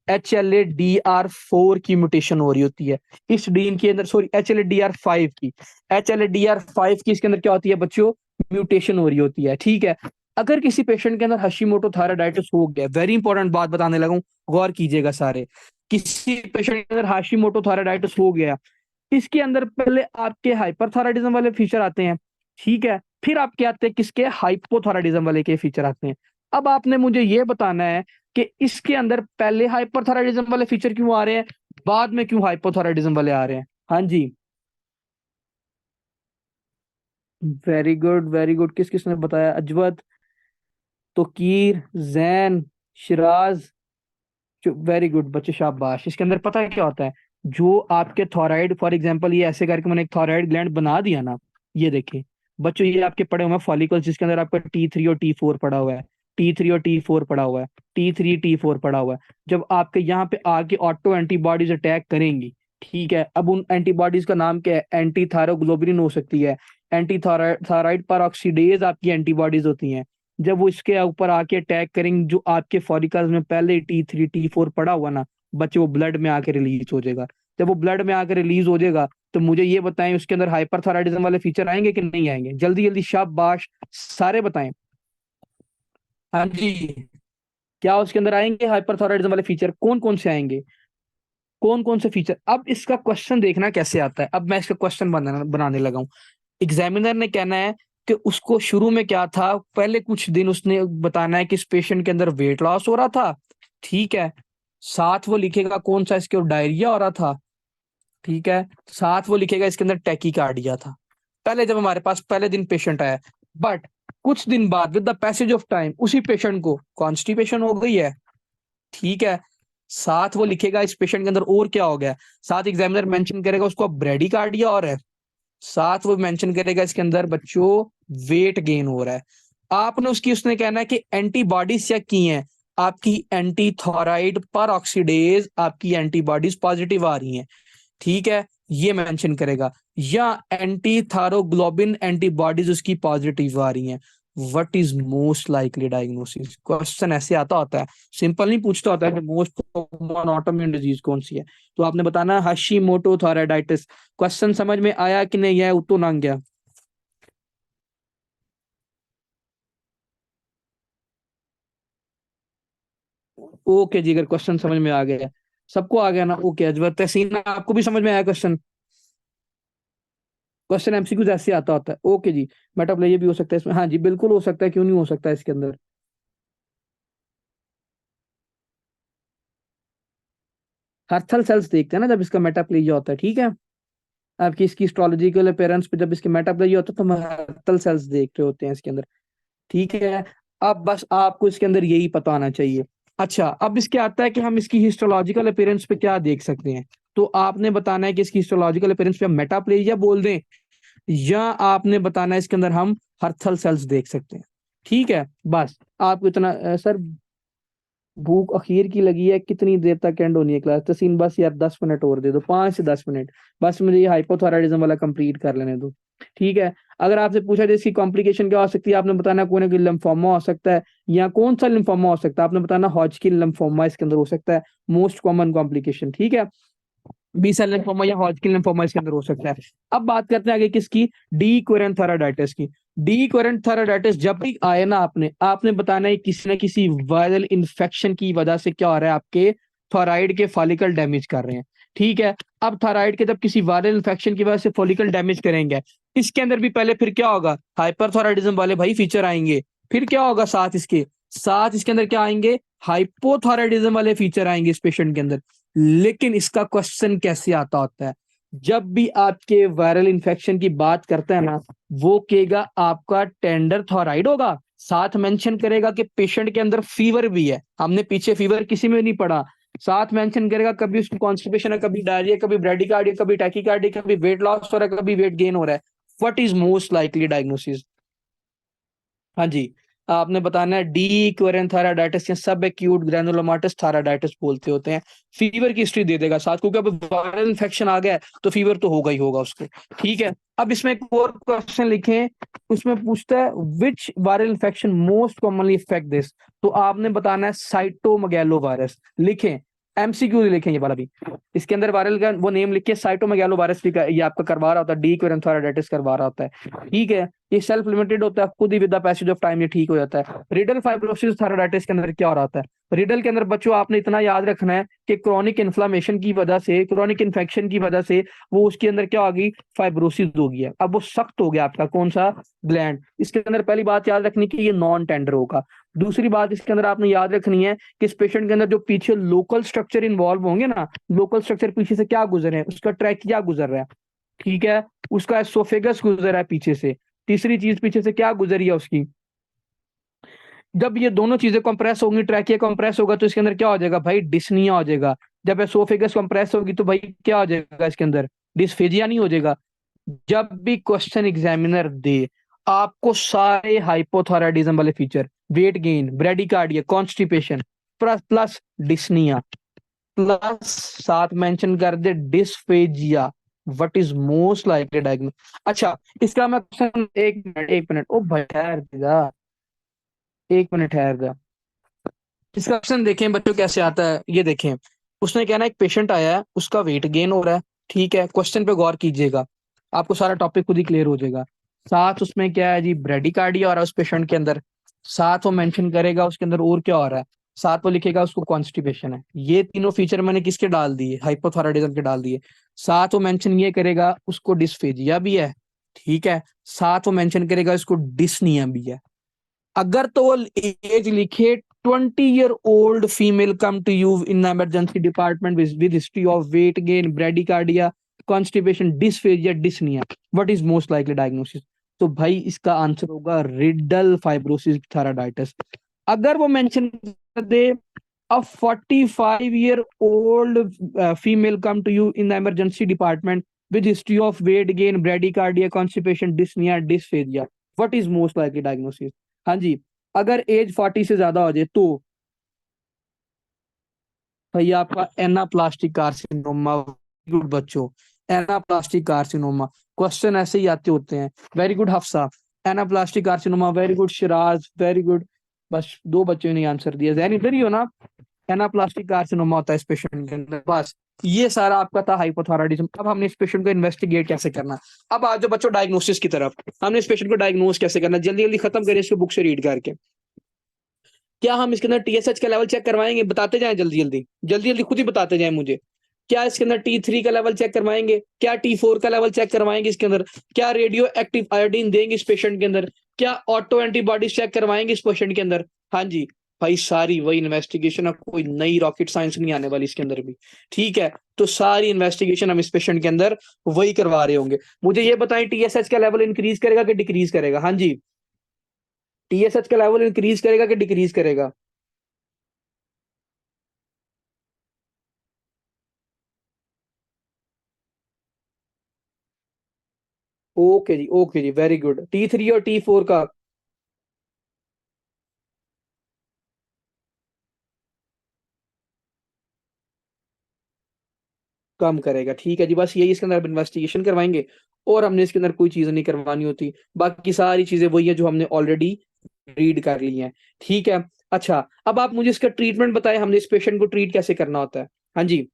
HLA-DR4 की म्यूटेशन हो रही होती है इस जीन के अंदर, सॉरी HLA-DR5 की। HLA-DR5 की इसके अंदर क्या होती है बच्चों, म्यूटेशन हो रही होती है, ठीक है। अगर किसी पेशेंट के अंदर हशीमोटो थायराइडाइटिस हो गया, वेरी इंपॉर्टेंट बात बताने लगा हूं, गौर कीजिएगा सारे। किसी पेशेंट के अंदर हाशिमोटो थायराइडाइटिस हो गया, इसके अंदर पहले आपके हाइपरथायराइडिज्म वाले फीचर आते हैं, ठीक है। फिर आपके आते हैं किसके, हाइपोथायराइडिज्म वाले के फीचर आते हैं। अब आपने मुझे ये बताना है कि इसके अंदर पहले हाइपरथायराइडिज्म वाले फीचर क्यों आ रहे हैं, बाद में क्यों हाइपोथायराइडिज्म वाले आ रहे हैं। हाँ जी, वेरी गुड वेरी गुड। किस किसने बताया? अजवत, तोकीर, जैन, शिराज, वेरी गुड बच्चे, शाबाश। इसके अंदर पता है क्या होता है, जो आपके थॉराइड, फॉर एग्जांपल ये ऐसे करके मैंने एक थॉराइड ग्लैंड बना दिया ना, ये देखिए बच्चों, ये आपके पड़े हुए हैं फॉलिकल्स, जिसके अंदर आपका T3 और T4 पड़ा हुआ है, T3 और T4 पड़ा हुआ है, T3 T4 पड़ा हुआ है। जब आपके यहाँ पे आके ऑटो एंटीबॉडीज अटैक करेंगी, ठीक है, अब उन एंटीबॉडीज का नाम क्या है, एंटी थायरोग्लोबुलिन हो सकती है, एंटी थायराइड पर ऑक्सीडेज आपकी एंटीबॉडीज होती हैं। जब वो इसके ऊपर आके अटैक करेंगे, जो आपके फॉलिकल्स में पहले T3 T4 पड़ा हुआ ना बच्चे, वो ब्लड में आके रिलीज हो जाएगा। जब वो ब्लड में आके रिलीज हो जाएगा, तो मुझे ये बताएं उसके अंदर हाइपरथायराइडिज्म वाले फीचर आएंगे कि नहीं आएंगे, जल्दी जल्दी शाबाश, सारे बताएं। हाँ जी, क्या उसके अंदर आएंगे हाइपरथायराइडिज्म वाले फीचर, कौन कौन से आएंगे, कौन कौन से फीचर? अब इसका क्वेश्चन देखना कैसे आता है, अब मैं इसका क्वेश्चन बनाने लगा हूं। एग्जामिनर ने कहना है कि उसको शुरू में क्या था, पहले कुछ दिन उसने बताना है कि इस पेशेंट के अंदर वेट लॉस हो रहा था, ठीक है। साथ वो लिखेगा कौन सा, इसके डायरिया हो रहा था, ठीक है। साथ वो लिखेगा इसके अंदर टैकीकार्डिया था, पहले जब हमारे पास पहले दिन पेशेंट आया। बट कुछ दिन बाद with the passage of time उसी पेशेंट को कॉन्स्टिपेशन हो गई है, ठीक है। साथ वो लिखेगा इस पेशेंट के अंदर और क्या हो गया, साथ एग्जामिनर मेंशन करेगा उसको ब्रेडिकार्डिया और है, साथ वो मेंशन करेगा इसके अंदर बच्चों वेट गेन हो रहा है। आपने उसने कहना है कि एंटीबॉडीज चेक की हैं, आपकी एंटी थॉराइड पर ऑक्सीडेज आपकी एंटीबॉडीज पॉजिटिव आ रही हैं, ठीक है, ये मेंशन करेगा। या एंटी थायरोग्लोबिन एंटीबॉडीज उसकी पॉजिटिव आ रही हैं। What is most likely diagnosis, question ऐसे आता होता है, सिंपल नहीं पूछता होता है कि मोस्ट कॉमन ऑटोइम्यून डिजीज कौन सी है, तो आपने बताना हशीमोटो थायराइडाइटिस। क्वेश्चन समझ में आया कि नहीं, है उतो ना गया? ओके जी, अगर क्वेश्चन समझ में आ गया, सबको आ गया ना, ओके। अजवर तहसीन, आपको भी समझ में आया क्वेश्चन? क्वेश्चन एमसीक्यू ऐसे आता होता है, ओके जी। मेटाप्लेजिया भी हो सकता है इसमें, हाँ जी बिल्कुल हो सकता है, क्यों नहीं हो सकता है इसके अंदर। हर्थल सेल्स देखते हैं ना जब इसका मेटाप्लेजिया होता है, ठीक है। आपकी इसकी हिस्टोलॉजिकल अपेयरेंस पे जब इसके मेटाप्लेजिया होता है, तो हम हर्थल सेल्स देख रहे होते हैं इसके अंदर, ठीक है। अब बस आपको इसके अंदर यही पता होना चाहिए। अच्छा, अब इसके आता है कि हम इसकी हिस्टोलॉजिकल अपीयरेंस पे क्या देख सकते हैं, तो आपने बताना है कि इसकी हिस्टोलॉजिकल अपीयरेंस पे हम मेटाप्लेजिया बोल दें, या आपने बताना है इसके अंदर हम हर्थल सेल्स देख सकते हैं, ठीक है। बस आपको इतना सर भूख अखीर की लगी है, कितनी देर तक एंड होनी है क्लास? तसीन बस यार 10 मिनट और दे दो, 5 से 10 मिनट, बस मुझे ये हाइपोथायराइडिज्म वाला कंप्लीट कर लेने दो। ठीक है। अगर आपसे पूछा जाए इसकी कॉम्प्लिकेशन क्या हो सकती है, आपने बताना कोई ना कोई लिम्फोमा हो सकता है, या कौन सा लिम्फोमा हो सकता है, आपने बताना हॉजकिन लिम्फोमा इसके अंदर हो सकता है, मोस्ट कॉमन कॉम्प्लिकेशन, ठीक है। बी सेल लिम्फोमा या हॉजकिन लिम्फोमा इसके अंदर हो सकता है। अब बात करते हैं आगे किसकी, डी कोरेंट थायराइडाइटिस की। डी कोरेंट थायराइडाइटिस जब भी आए ना, आपने बताना है किसी ना किसी वायरल इन्फेक्शन की वजह से क्या हो रहा है, आपके थायराइड के फॉलिकल डैमेज कर रहे हैं, ठीक है। अब थायराइड के जब किसी वायरल इन्फेक्शन की वजह से फॉलिकल डैमेज करेंगे, इसके अंदर भी पहले फिर क्या होगा, हाइपरथायराइडिज्म वाले भाई फीचर आएंगे। फिर क्या होगा, साथ इसके अंदर क्या आएंगे, हाइपोथायराइडिज्म वाले फीचर आएंगे इस पेशेंट के अंदर। लेकिन इसका क्वेश्चन कैसे आता होता है, जब भी आपके वायरल इन्फेक्शन की बात करते हैं ना, वो कहेगा आपका टेंडर थायराइड होगा, साथ मेंशन करेगा कि पेशेंट के अंदर फीवर भी है, हमने पीछे फीवर किसी में नहीं पढ़ा, साथ मेंशन करेगा कभी उसको कॉन्स्टिपेशन है, कभी डायरिया, कभी ब्रेडिकार्डिया, कभी टैकीकार्डिया, कभी वेट लॉस हो रहा है, कभी वेट गेन हो रहा है। What is most likely diagnosis? हाँ जी, आपने बताना है डी कोरेंट थायराइडाइटिस या सब एक्यूट ग्रैनुलोमाटस थायराइडाइटिस बोलते होते हैं। फीवर की हिस्ट्री दे देगा साथ, क्योंकि अब वायरल इन्फेक्शन आ गया है तो फीवर तो होगा ही होगा उसको, ठीक है। अब इसमें एक और क्वेश्चन लिखें, उसमें पूछता है which viral infection most commonly effect this, तो आपने बताना है साइटोमेगैलो वायरस। लिखें, एमसीक्यू लिखें ये वाला भी, इसके अंदर वायरल का वो नेम लिख के साइटोमेगैलो वायरस ये आपका करवा रहा होता है, डी कोरेंट थायराइडाइटिस करवा रहा होता है, ठीक है। ये सेल्फ लिमिटेड होता है, खुद ही with the passage of time ये ठीक हो जाता है। रिडल फाइब्रोसिस थायराइडाइटिस के अंदर क्या हो रहा होता है, रिडल के अंदर बच्चों आपने इतना याद रखना है कि क्रॉनिक इन्फ्लामेशन की वजह से, क्रॉनिक इन्फेक्शन की वजह से वो उसके अंदर क्या होगी, फाइब्रोसिस हो गया, अब वो सख्त हो गया आपका कौन सा ग्लैंड। इसके अंदर पहली बात याद रखनी कि ये नॉन टेंडर होगा। दूसरी बात इसके अंदर आपने याद रखनी है कि इस पेशेंट के अंदर जो पीछे लोकल स्ट्रक्चर इन्वॉल्व होंगे ना, लोकल स्ट्रक्चर पीछे से क्या गुजर रहे हैं, उसका ट्रैकिया गुजर रहा है, ठीक है, उसका एसोफेगस गुजर रहा है पीछे से, तीसरी चीज पीछे से क्या गुजरी है उसकी। जब ये दोनों चीजें कंप्रेस होंगी, ट्रैकिया कंप्रेस होगा तो इसके अंदर क्या हो जाएगा भाई, डिस्निया हो जाएगा। जब एसोफेगस कंप्रेस होगी तो भाई क्या हो जाएगा इसके अंदर, डिस्फेजिया नहीं हो जाएगा। जब भी क्वेश्चन एग्जामिनर दे आपको सारे हाइपोथायराइडिज्म वाले feature, weight gain, bradycardia, constipation plus dyspnoea plus साथ मेंशन कर दे dysphagia, what is most likely diagnose. अच्छा, इसका मैं क्वेश्चन, एक मिनट ओ भाई ठहर जा, एक मिनट ठहर जा। इसका क्वेश्चन देखें बच्चों कैसे आता है, ये देखें। उसने कहना एक पेशेंट आया है, उसका वेट गेन हो रहा है, ठीक है, क्वेश्चन पे गौर कीजिएगा, आपको सारा टॉपिक खुद ही क्लियर हो जाएगा। साथ उसमें क्या है जी, ब्रेडिकार्डिया हो रहा है उस पेशेंट के अंदर, साथ वो मेंशन करेगा उसके अंदर और क्या हो रहा है, साथ वो लिखेगा उसको कॉन्स्टिपेशन है। ये तीनों फीचर मैंने किसके डाल दिए, हाइपोथायराइडिज्म के डाल दिए। साथ वो मेंशन ये करेगा उसको डिस्फेजिया भी है, ठीक है, साथ वो मेंशन करेगा उसको डिस्निया भी है। अगर तो वो एज लिखे 20-year-old female come to you in emergency department with history of weight gain, bradycardia, constipation, dysphagia, dyspnea, what is most likely diagnosis? तो भाई इसका आंसर होगा रिडल फाइब्रोसिस थायराइडाइटिस। अगर वो मेंशन कर दे a 45-year-old female come to you in the emergency department with history of weight gain, bradycardia, constipation, dyspnea, dysphagia, what is most likely diagnosis? हाँ जी, अगर as 40 से ज्यादा हो जाए तो भैया आपका एनाप्लास्टिक कार्सिनोमा। गुड बच्चों, एनाप्लास्टिक कार्सिनोमा क्वेश्चन ऐसे ही आते होते हैं। Very good Hafsa, anaplastic carcinoma, very good Siraj, very good. बस दो बच्चों ने आंसर दिया, जैन इधर ही हो ना। एनाप्लास्टिक कार्सिनोमा होता है इस पेशेंट के अंदर, बस ये सारा आपका था हाइपोथायराइडिज्म। अब हमने इस पेशेंट को इन्वेस्टिगेट कैसे करना। अब आ जाओ बच्चों डायग्नोसिस की तरफ, हमने इस पेशेंट को डायग्नोस कैसे करना, जल्दी जल्दी खत्म करें इसको बुक से रीड करके। क्या हम इसके अंदर टीएसएच का लेवल चेक करवाएंगे, बताते जाएं जल्दी जल्दी, जल्दी जल्दी खुद ही बताते जाएं मुझे। क्या इसके अंदर T3 का लेवल चेक करवाएंगे, क्या T4 का लेवल चेक करवाएंगे इसके अंदर, क्या रेडियो एक्टिव आयोडीन देंगे इस पेशेंट के अंदर, क्या ऑटो एंटीबॉडीज चेक करवाएंगे इस पेशेंट के अंदर। हाँ जी भाई, सारी वही इन्वेस्टिगेशन, अब कोई नई रॉकेट साइंस नहीं आने वाली इसके अंदर भी, ठीक है। तो सारी इन्वेस्टिगेशन हम इस पेशेंट के अंदर वही करवा रहे होंगे। मुझे ये बताएं टीएसएच का लेवल इंक्रीज करेगा कि डिक्रीज करेगा। हाँ जी, टीएसएच का लेवल इंक्रीज करेगा कि डिक्रीज करेगा। ओके जी वेरी गुड। T3 और T4 का कम करेगा, ठीक है जी। बस यही इसके अंदर इन्वेस्टिगेशन करवाएंगे और हमने इसके अंदर कोई चीज नहीं करवानी होती, बाकी सारी चीजें वही है जो हमने ऑलरेडी रीड कर ली हैं। ठीक है। अच्छा, अब आप मुझे इसका ट्रीटमेंट बताएं, हमने इस पेशेंट को ट्रीट कैसे करना होता है। हाँ जी,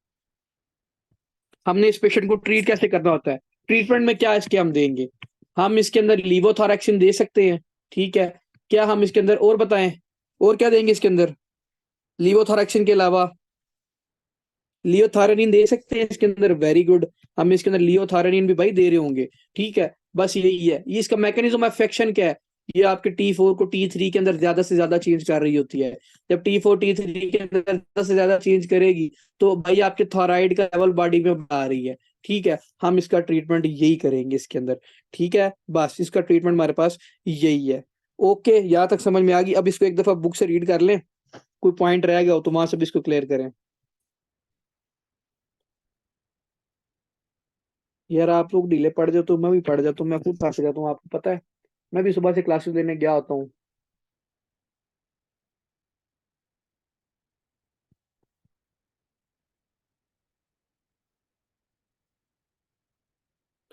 हमने इस पेशेंट को ट्रीट कैसे करना होता है। ट्रीटमेंट में क्या इसके हम देंगे, हम इसके अंदर लीवोथोरैक्सिन दे सकते हैं। ठीक है। क्या हम इसके अंदर और बताएं, और क्या देंगे इसके अंदर लीवोथोरैक्सिन के अलावा? लियोथायरोनिन दे सकते हैं इसके अंदर, वेरी गुड। हम इसके अंदर लियोथायरोनिन भी भाई दे रहे होंगे। ठीक है। बस यही है, ये इसका मैकेनिज्म ऑफ एक्शन क्या है, ये आपके T4 को T3 के अंदर ज्यादा से ज्यादा चेंज कर रही होती है। जब T4 T3 के अंदर ज्यादा से ज्यादा चेंज करेगी तो भाई आपके थायराइड का लेवल बॉडी में बढ़ा रही है। ठीक है। हम इसका ट्रीटमेंट यही करेंगे इसके अंदर। ठीक है, बस इसका ट्रीटमेंट हमारे पास यही है। ओके, यहाँ तक समझ में आ गई। अब इसको एक दफा बुक से रीड कर लें, कोई पॉइंट रह गया हो तो वहां से भी इसको क्लियर करें। यार आप लोग ढीले पड़ जाओ तो मैं भी पड़ जाता हूँ, मैं खुद फंस जाता हूँ, आपको पता है। मैं भी सुबह से क्लासेस लेने गया होता हूँ।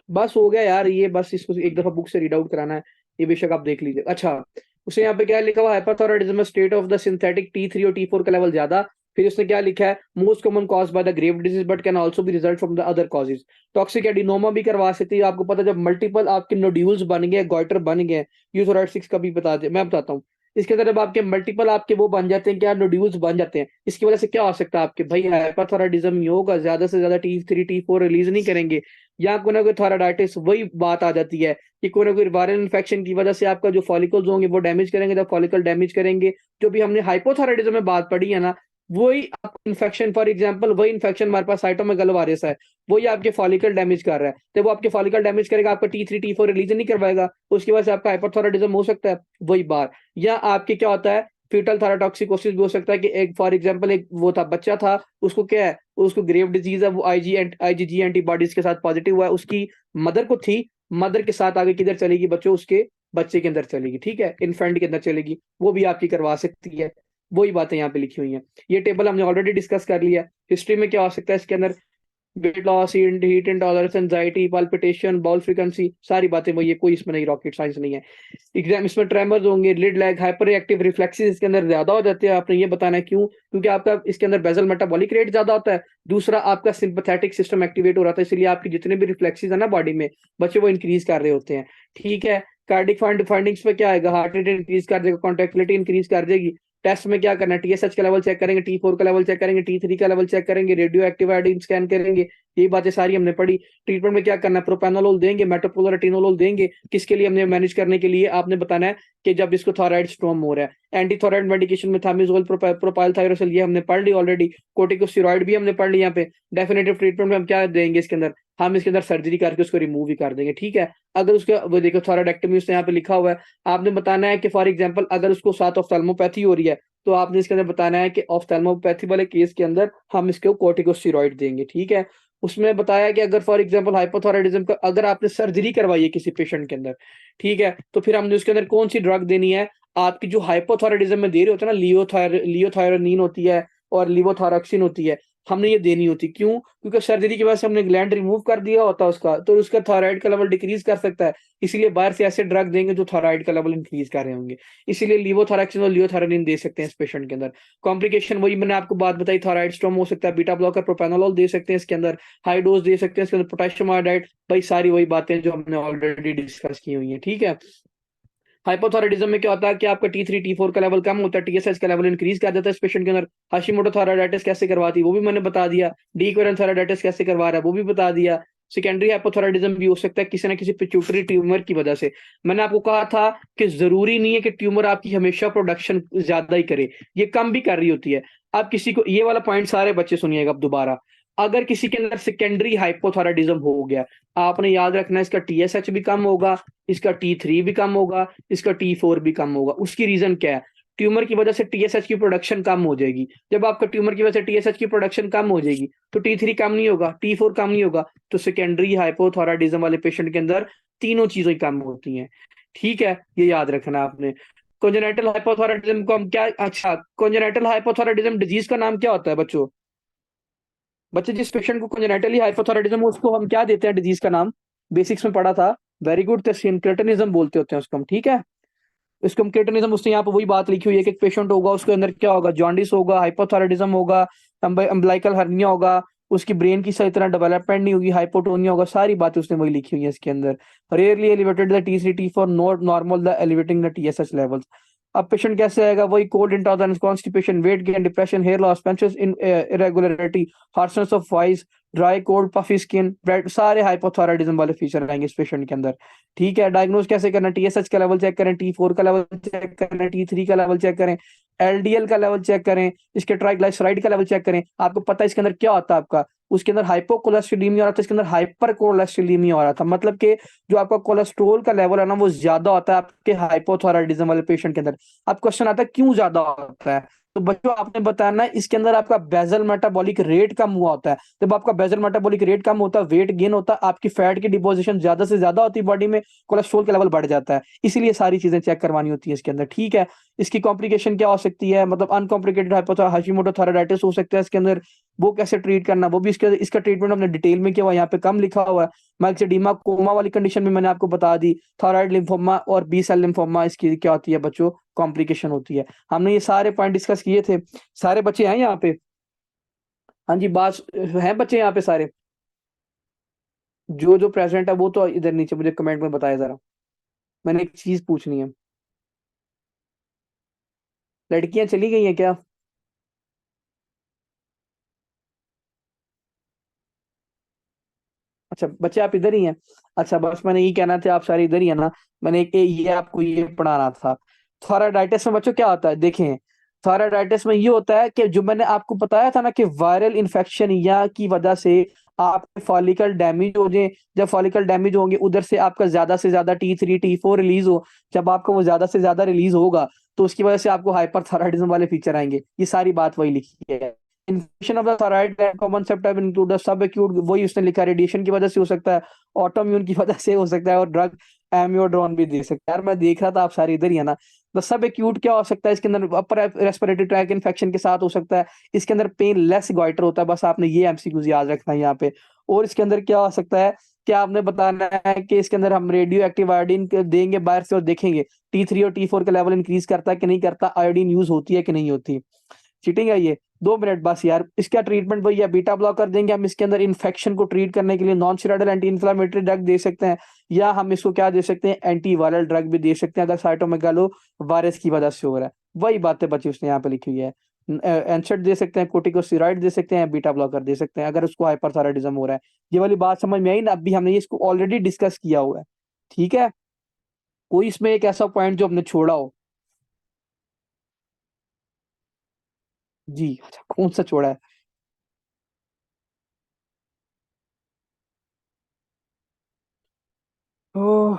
बस हो गया यार, ये बस इसको एक दफा बुक से रीड आउट कराना है, ये बेशक आप देख लीजिए। अच्छा, उसे यहाँ पे क्या लिखा हुआ, hyperthyroidism state of the synthetic T3 और T4 का लेवल ज्यादा। फिर उसने क्या लिखा है, most common cause by the grave disease but can also be result from the other causes. Toxic adenoma भी करवा सकती है, आपको पता है, जब मल्टीपल आपके नोड्यूल्स बन गए, गॉइटर बन गए। यूथोराइड 6 का भी बता दे, मैं बताता हूँ। इसके अंदर जब आपके मल्टीपल आपके वो बन जाते हैं, क्या नोड्यूल्स बन जाते हैं, इसकी वजह से क्या हो सकता है आपके भाई, हाइपरथायरॉयडिज्म ही होगा, ज्यादा से ज्यादा T3 T4 रिलीज नहीं करेंगे, या कोई ना कोई थायराइडाइटिस। वही बात आ जाती है कि कोई ना कोई वायरल इन्फेक्शन की वजह से आपका जो फॉलिकल्स होंगे वो डैमेज करेंगे, जब फॉलिकल डैमेज करेंगे, जो भी हमने हाइपोथायराइडिज्म में बात पढ़ी है ना, वही इन्फेक्शन, फॉर एग्जांपल वही इन्फेक्शन हमारे पास साइटोमेगालोवायरस है, वही आपके फॉलिकल डैमेज कर रहा है, तो वो आपके फॉलिकल डैमेज करेगा, आपका T3 T4 रिलीज नहीं करवाएगा, उसकी वजह से आपका हाइपोथायराइडिज्म हो सकता है। वही बात, या आपके क्या होता है, फीटल थायराटॉक्सिकोसिस भी हो सकता है कि एक फॉर एग्जांपल एक वो था, बच्चा था, उसको क्या है, उसको ग्रेव डिजीज है, वो IgG एंटीबॉडीज के साथ पॉजिटिव हुआ है, उसकी मदर को थी, मदर के साथ आगे किधर चलेगी बच्चों, उसके बच्चे के अंदर चलेगी। ठीक है, इन्फेंट के अंदर चलेगी, वो भी आपकी करवा सकती है। वही बातें यहाँ पे लिखी हुई हैं। ये टेबल हमने ऑलरेडी डिस्कस कर लिया। हिस्ट्री में क्या हो सकता है इसके अंदर, weight loss, heat intolerance, anxiety, palpitation, bowel frequency, सारी बातें वही है, कोई इसमें नहीं रॉकेट साइंस नहीं है। एग्जाम इसमें ट्रेमर्स होंगे, lid lag, hyper reactive reflexes इसके अंदर ज्यादा हो जाते हैं। आपने ये बताना है क्यों, क्योंकि आपका इसके अंदर बेसल मेटाबॉलिक रेट ज्यादा होता है, दूसरा आपका सिंपैथेटिक सिस्टम एक्टिवेट हो रहा था, इसलिए आपके जितने भी रिफ्लेक्सेस है ना बॉडी में, बच्चे वो इंक्रीज कर रहे होते हैं। ठीक है। कार्डिक फाइंडिंग्स पे क्या आएगा, हार्ट रेट इंक्रीज कर देगा, कॉन्ट्रेक्टिलिटी इंक्रीज कर देगी। टेस्ट में क्या करना है, TSH का लेवल चेक करेंगे, T4 का लेवल चेक करेंगे, T3 का लेवल चेक करेंगे, रेडियो एक्टिव आयोडीन स्कैन करेंगे। यही बातें सारी हमने पढ़ी। ट्रीटमेंट में क्या करना है, प्रोपेनोलोल देंगे, मेटोप्रोल रेटिनोलोल देंगे, किसके लिए, हमने मैनेज करने के लिए। आपने बताना है कि जब इसको थायराइड स्टॉर्म हो रहा है। एंटी थायराइड मेडिकेशन में थामिजोल, प्रोपाइल थायरोसिल, ये हमने पढ़ ली ऑलरेडी। कोर्टिकोस्टेरॉइड भी हमने पढ़ ली। यहाँ पे डेफिनेटिव ट्रीटमेंट में हम क्या देंगे इसके अंदर, हम इसके अंदर सर्जरी करके उसको रिमूव भी कर देंगे। ठीक है। अगर उसका वो देखो थायराइडेक्टमी उसने यहाँ पे लिखा हुआ है, आपने बताना है कि फॉर एग्जांपल अगर उसको साथ ऑफ्थेल्मोपैथी हो रही है, तो आपने इसके अंदर बताना है कि ऑफ्थेल्मोपैथी वाले केस के अंदर हम इसको कोर्टिकोस्टेरॉइड देंगे। ठीक है। उसमें बताया कि अगर फॉर एग्जांपल हाइपोथायराइडिज्म का अगर आपने सर्जरी करवाई है किसी पेशेंट के अंदर, ठीक है, तो फिर हमने उसके अंदर कौन सी ड्रग देनी है, आपकी जो हाइपोथायराइडिज्म में दे रहे होते हैं ना, लियोथायरोनिन होती है और लिवोथायरोक्सिन होती है, हमने ये देनी होती। क्यों, क्योंकि सर्जरी की वजह से हमने ग्लैंड रिमूव कर दिया होता है उसका, तो उसका थायराइड का लेवल डिक्रीज कर सकता है, इसीलिए बाहर से ऐसे ड्रग देंगे जो थायराइड का लेवल इंक्रीज कर रहे होंगे, इसीलिए लिवोथायरोक्सिन और लियोथायरोनिन दे सकते हैं इस पेशेंट के अंदर। कॉम्प्लिकेशन वही मैंने आपको बात बताई, थायराइड स्टॉर्म हो सकता है, बीटा ब्लॉकर, प्रोपेनोलोल दे सकते हैं इसके अंदर, हाई डोज दे सकते हैं इसके अंदर, पोटेशियम आयोडाइड, भाई सारी वही बातें जो हमने ऑलरेडी डिस्कस की हुई है। ठीक है। हाइपोथायराइडिज्म में क्या होता है कि आपका T3 T4 का लेवल कम होता है, TSH का लेवल इंक्रीज कर देता है इस पेशेंट के अंदर। हाशिमोटो थायराइडाइटिस कैसे करवाती है वो भी मैंने बता दिया। डीक्वेरेंट थायराइडाइटिस कैसे करवा रहा है वो भी बता दिया। सेकेंडरी हाइपोथायराइडिज्म भी हो सकता है किसी ना किसी पिट्यूटरी ट्यूमर की वजह से। मैंने आपको कहा था कि जरूरी नहीं है कि ट्यूमर आपकी हमेशा प्रोडक्शन ज्यादा ही करे, ये कम भी कर रही होती है। आप किसी को, ये वाला पॉइंट सारे बच्चे सुनिएगा अब दोबारा, अगर किसी के अंदर सेकेंडरी हाइपोथायराइडिज्म हो गया, आपने याद रखना है इसका TSH भी कम होगा, इसका T3 भी कम होगा, इसका T4 भी कम होगा। उसकी रीजन क्या है, ट्यूमर की वजह से TSH की प्रोडक्शन कम हो जाएगी। जब आपका ट्यूमर की वजह से TSH की प्रोडक्शन कम हो जाएगी तो T3 कम नहीं होगा, T4 कम नहीं होगा, तो सेकेंडरी हाइपोथायराइडिज्म वाले पेशेंट के अंदर तीनों चीजें कम होती हैं। ठीक है, ये याद रखना आपने। कोंजेनाइटल हाइपोथायराइडिज्म को हम क्या, अच्छा, कोंजेनाइटल हाइपोथायराइडिज्म डिजीज का नाम क्या होता है बच्चों, बच्चे जिस पेशेंट को कोंजेनाइटली हाइपोथायराइडिज्म हो उसको हम क्या देते हैं डिजीज का नाम, बेसिक्स में पढ़ा था, वेरी गुड। तो सिंक्रेटनिज्म बोलते होते हैं उसको हम, ठीक है। इसको हम क्रेटिनिज्म, उसने यहाँ पे वही बात लिखी हुई है कि एक पेशेंट होगा, उसके अंदर क्या होगा, जॉन्डिस होगा, हाइपोथायराइडिज्म होगा, अम्बिलाइकल हर्निया होगा, उसकी ब्रेन की सही तरह डेवलपमेंट नहीं होगी, हाइपोटोनिया होगा, सारी बातें उसने वही लिखी हुई है इसके अंदर। Rarely elevated the T3 T4, not normal the elevating the TSH levels. अब पेशेंट कैसे आएगा, वही cold intolerance, constipation, weight gain, depression, hair loss, pension in irregularity, harshness of voice, dry cold, puffy skin, bread, सारे hypothyroidism वाले feature आएंगे इस patient के अंदर। ठीक है, डायग्नोज कैसे करना, TSH का लेवल चेक करें, T4 का लेवल चेक करें, T3 का लेवल चेक करें, LDL का लेवल चेक करें, इसके ट्राइग्लाइसराइड का लेवल चेक करें। आपको पता है इसके अंदर क्या होता है आपका, उसके अंदर हाइपोकोलेस्टेरोलेमिया हो रहा था, इसके अंदर हाइपर कोलेस्टेरोलेमिया हो रहा था। मतलब कि जो आपका कोलेस्ट्रोल का लेवल है ना वो ज्यादा होता है आपके हाइपोथायराइडिज्म वाले पेशेंट के अंदर। अब क्वेश्चन आता है क्यों ज्यादा होता है, तो बच्चों आपने बताना है इसके अंदर आपका बेजल मेटाबॉलिक रेट कम हुआ होता है। जब आपका बेजल मेटाबॉलिक रेट कम होता है, वेट गेन होता है, आपकी फैट की डिपोजिशन ज्यादा से ज्यादा होती है बॉडी में, कोलेस्ट्रॉल का लेवल बढ़ जाता है। इसीलिए सारी चीजें चेक करवानी होती है इसके अंदर, ठीक है। इसकी कॉम्प्लिकेशन क्या हो सकती है, मतलब अनकॉम्प्लिकेटेड हाशिमोटो थायराइडाइटिस हो सकता है इसके अंदर, वो कैसे ट्रीट करना, वो भी इसका ट्रीटमेंट हमने डिटेल में किया हुआ है, यहाँ पे कम लिखा हुआ है। माइक्सेडीमा कोमा वाली कंडीशन में मैंने आपको बता दी, थायराइड लिम्फोमा और बी सेल लिम्फोमा इसकी क्या होती है बच्चों, कॉम्प्लिकेशन होती है। हमने ये सारे पॉइंट डिस्कस किए थे। सारे बच्चे हैं यहाँ पे? हाँ जी, बात हैं बच्चे यहाँ पे सारे? जो जो प्रेजेंट है वो तो इधर नीचे मुझे कमेंट में बताया जरा, मैंने एक चीज पूछनी है। लड़कियां चली गई हैं क्या? अच्छा बच्चे आप इधर ही हैं। अच्छा बस मैंने यही कहना था, आप सारे इधर ही है ना। मैंने ये आपको ये पढ़ाना था। थायराइडाइटिस में बच्चों क्या होता है देखें, थायराइडाइटिस में ये होता है कि जो मैंने आपको बताया था ना कि वायरल इन्फेक्शन या की वजह से आपके फॉलिकल डैमेज हो जाए। जब फॉलिकल डैमेज होंगे उधर से आपका ज्यादा से ज्यादा T3 T4 रिलीज हो, जब आपका वो ज्यादा से ज्यादा रिलीज होगा तो उसकी वजह से आपको हाइपरथायराइडिज्म वाले फीचर आएंगे। ये सारी बात वही लिखी है। Infection of the thyroid gland common septum include the sub acute, वही उसने लिखा है, रेडिएशन की वजह से हो सकता है, ऑटोम्यून की वजह से हो सकता है, और ड्रग एमियोड्रोन भी दे सकता है। यार मैं देख रहा था आप सारे इधर ही है ना। तो सब एक्यूट क्या हो सकता है इसके अंदर, अपर रेस्पिरेटरी ट्रैक इन्फेक्शन के साथ हो सकता है। इसके अंदर पेन लेस गॉइटर होता है, बस आपने ये एमसीक्यूज याद रखना है यहाँ पे। और इसके अंदर क्या हो सकता है, क्या आपने बताना है कि इसके अंदर हम रेडियो एक्टिव आयोडीन देंगे बाहर से और देखेंगे T3 और T4 का लेवल इंक्रीज करता है कि नहीं करता, आयोडीन यूज होती है कि नहीं होती। चीटिंग है ये। 2 मिनट बस यार, इसका ट्रीटमेंट वही है, बीटा ब्लॉकर देंगे हम इसके अंदर इन्फेक्शन को ट्रीट करने के लिए, non steroidal anti inflammatory drug दे सकते हैं, या हम इसको क्या दे सकते हैं, एंटी वायरल ड्रग भी दे सकते हैं अगर साइटोमेगालो वायरस की वजह से हो रहा है। वही बातें बची उसने यहाँ पे लिखी हुई है। एनसेड दे सकते हैं, कोर्टिकोस्टेरॉइड दे सकते हैं, बीटा ब्लॉकर दे सकते हैं अगर उसको हाइपरथायराइडिज्म हो रहा है। ये वाली बात समझ में आई ना, अभी हमने ये इसको ऑलरेडी डिस्कस किया हुआ है, ठीक है। कोई इसमें एक ऐसा पॉइंट जो हमने छोड़ा हो? जी अच्छा, कौन सा छोड़ा है? ओह,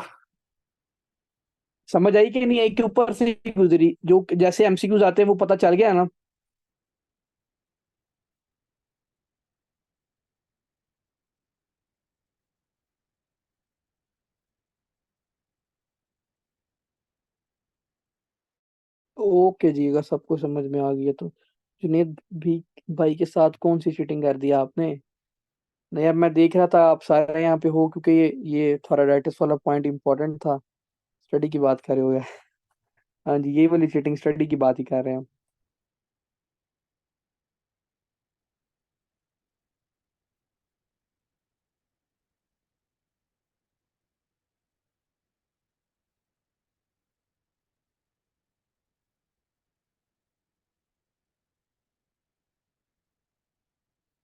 समझ आई कि नहीं आई, के ऊपर से ही गुजरी, जो जैसे एमसीक्यूज आते हैं वो पता चल गया ना। ओके जी, अगर सबको समझ में आ गया तो जुनेद भी भाई के साथ कौन सी चीटिंग कर दिया आपने? नहीं यार, मैं देख रहा था आप सारे यहाँ पे हो, क्योंकि ये थोराइडाइटिस वाला पॉइंट इंपॉर्टेंट था। स्टडी की बात कर रहे हो यार। हाँ जी, ये वाली चीटिंग स्टडी की बात ही कर रहे हैं हम।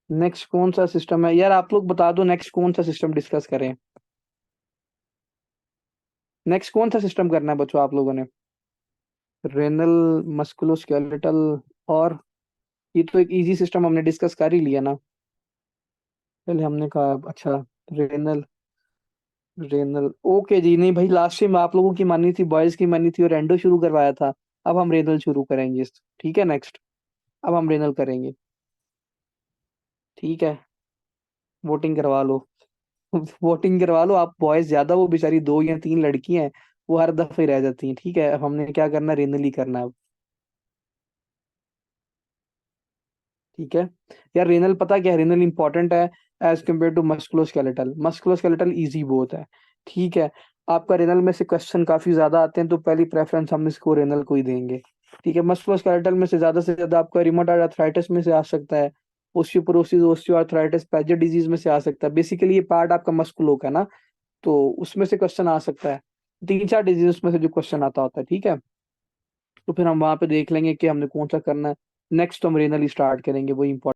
नेक्स्ट कौन सा सिस्टम है यार, आप लोग बता दो नेक्स्ट कौन सा सिस्टम डिस्कस करें। नेक्स्ट कौन सा सिस्टम करना है बच्चों आप लोगों ने? रेनल, मस्कुलोस्केलेटल, और ये तो एक इजी सिस्टम हमने डिस्कस कर ही लिया ना। पहले हमने कहा अच्छा, रेनल, रेनल ओके जी। नहीं भाई, लास्ट टाइम आप लोगों की मानी थी, बॉयज की मानी थी और एंडो शुरू करवाया था। अब हम रेनल शुरू करेंगे, ठीक है नेक्स्ट। अब हम रेनल करेंगे, ठीक है। वोटिंग करवा लो। वोटिंग करवा लो आप, बॉयज ज्यादा, वो बेचारी 2 या 3 लड़की हैं, वो हर दफे रह जाती हैं, ठीक है। अब हमने क्या करना, रेनल ही करना है अब। ठीक है यार। रेनल पता क्या है, रेनल इंपॉर्टेंट है as compare to musculoskeletal. Musculoskeletal easy बहुत है, ठीक है। आपका रेनल में से क्वेश्चन काफी ज्यादा आते हैं, तो पहली प्रेफरेंस हम इसको रेनल को ही देंगे, ठीक है। मस्कुलोस्केलेटल में से ज्यादा आपका रिमोटॉइड आर्थराइटिस में से आ सकता है, ओस्टियोपोरोसिस, ओस्टियोआर्थराइटिस, पैजेट डिजीज में से आ सकता है। बेसिकली ये पार्ट आपका मस्कुलो का है ना, तो उसमें से क्वेश्चन आ सकता है। 3-4 डिजीज में से जो क्वेश्चन आता होता है, ठीक है। तो फिर हम वहां पे देख लेंगे कि हमने कौन सा करना है। नेक्स्ट हम रेनल स्टार्ट करेंगे, वो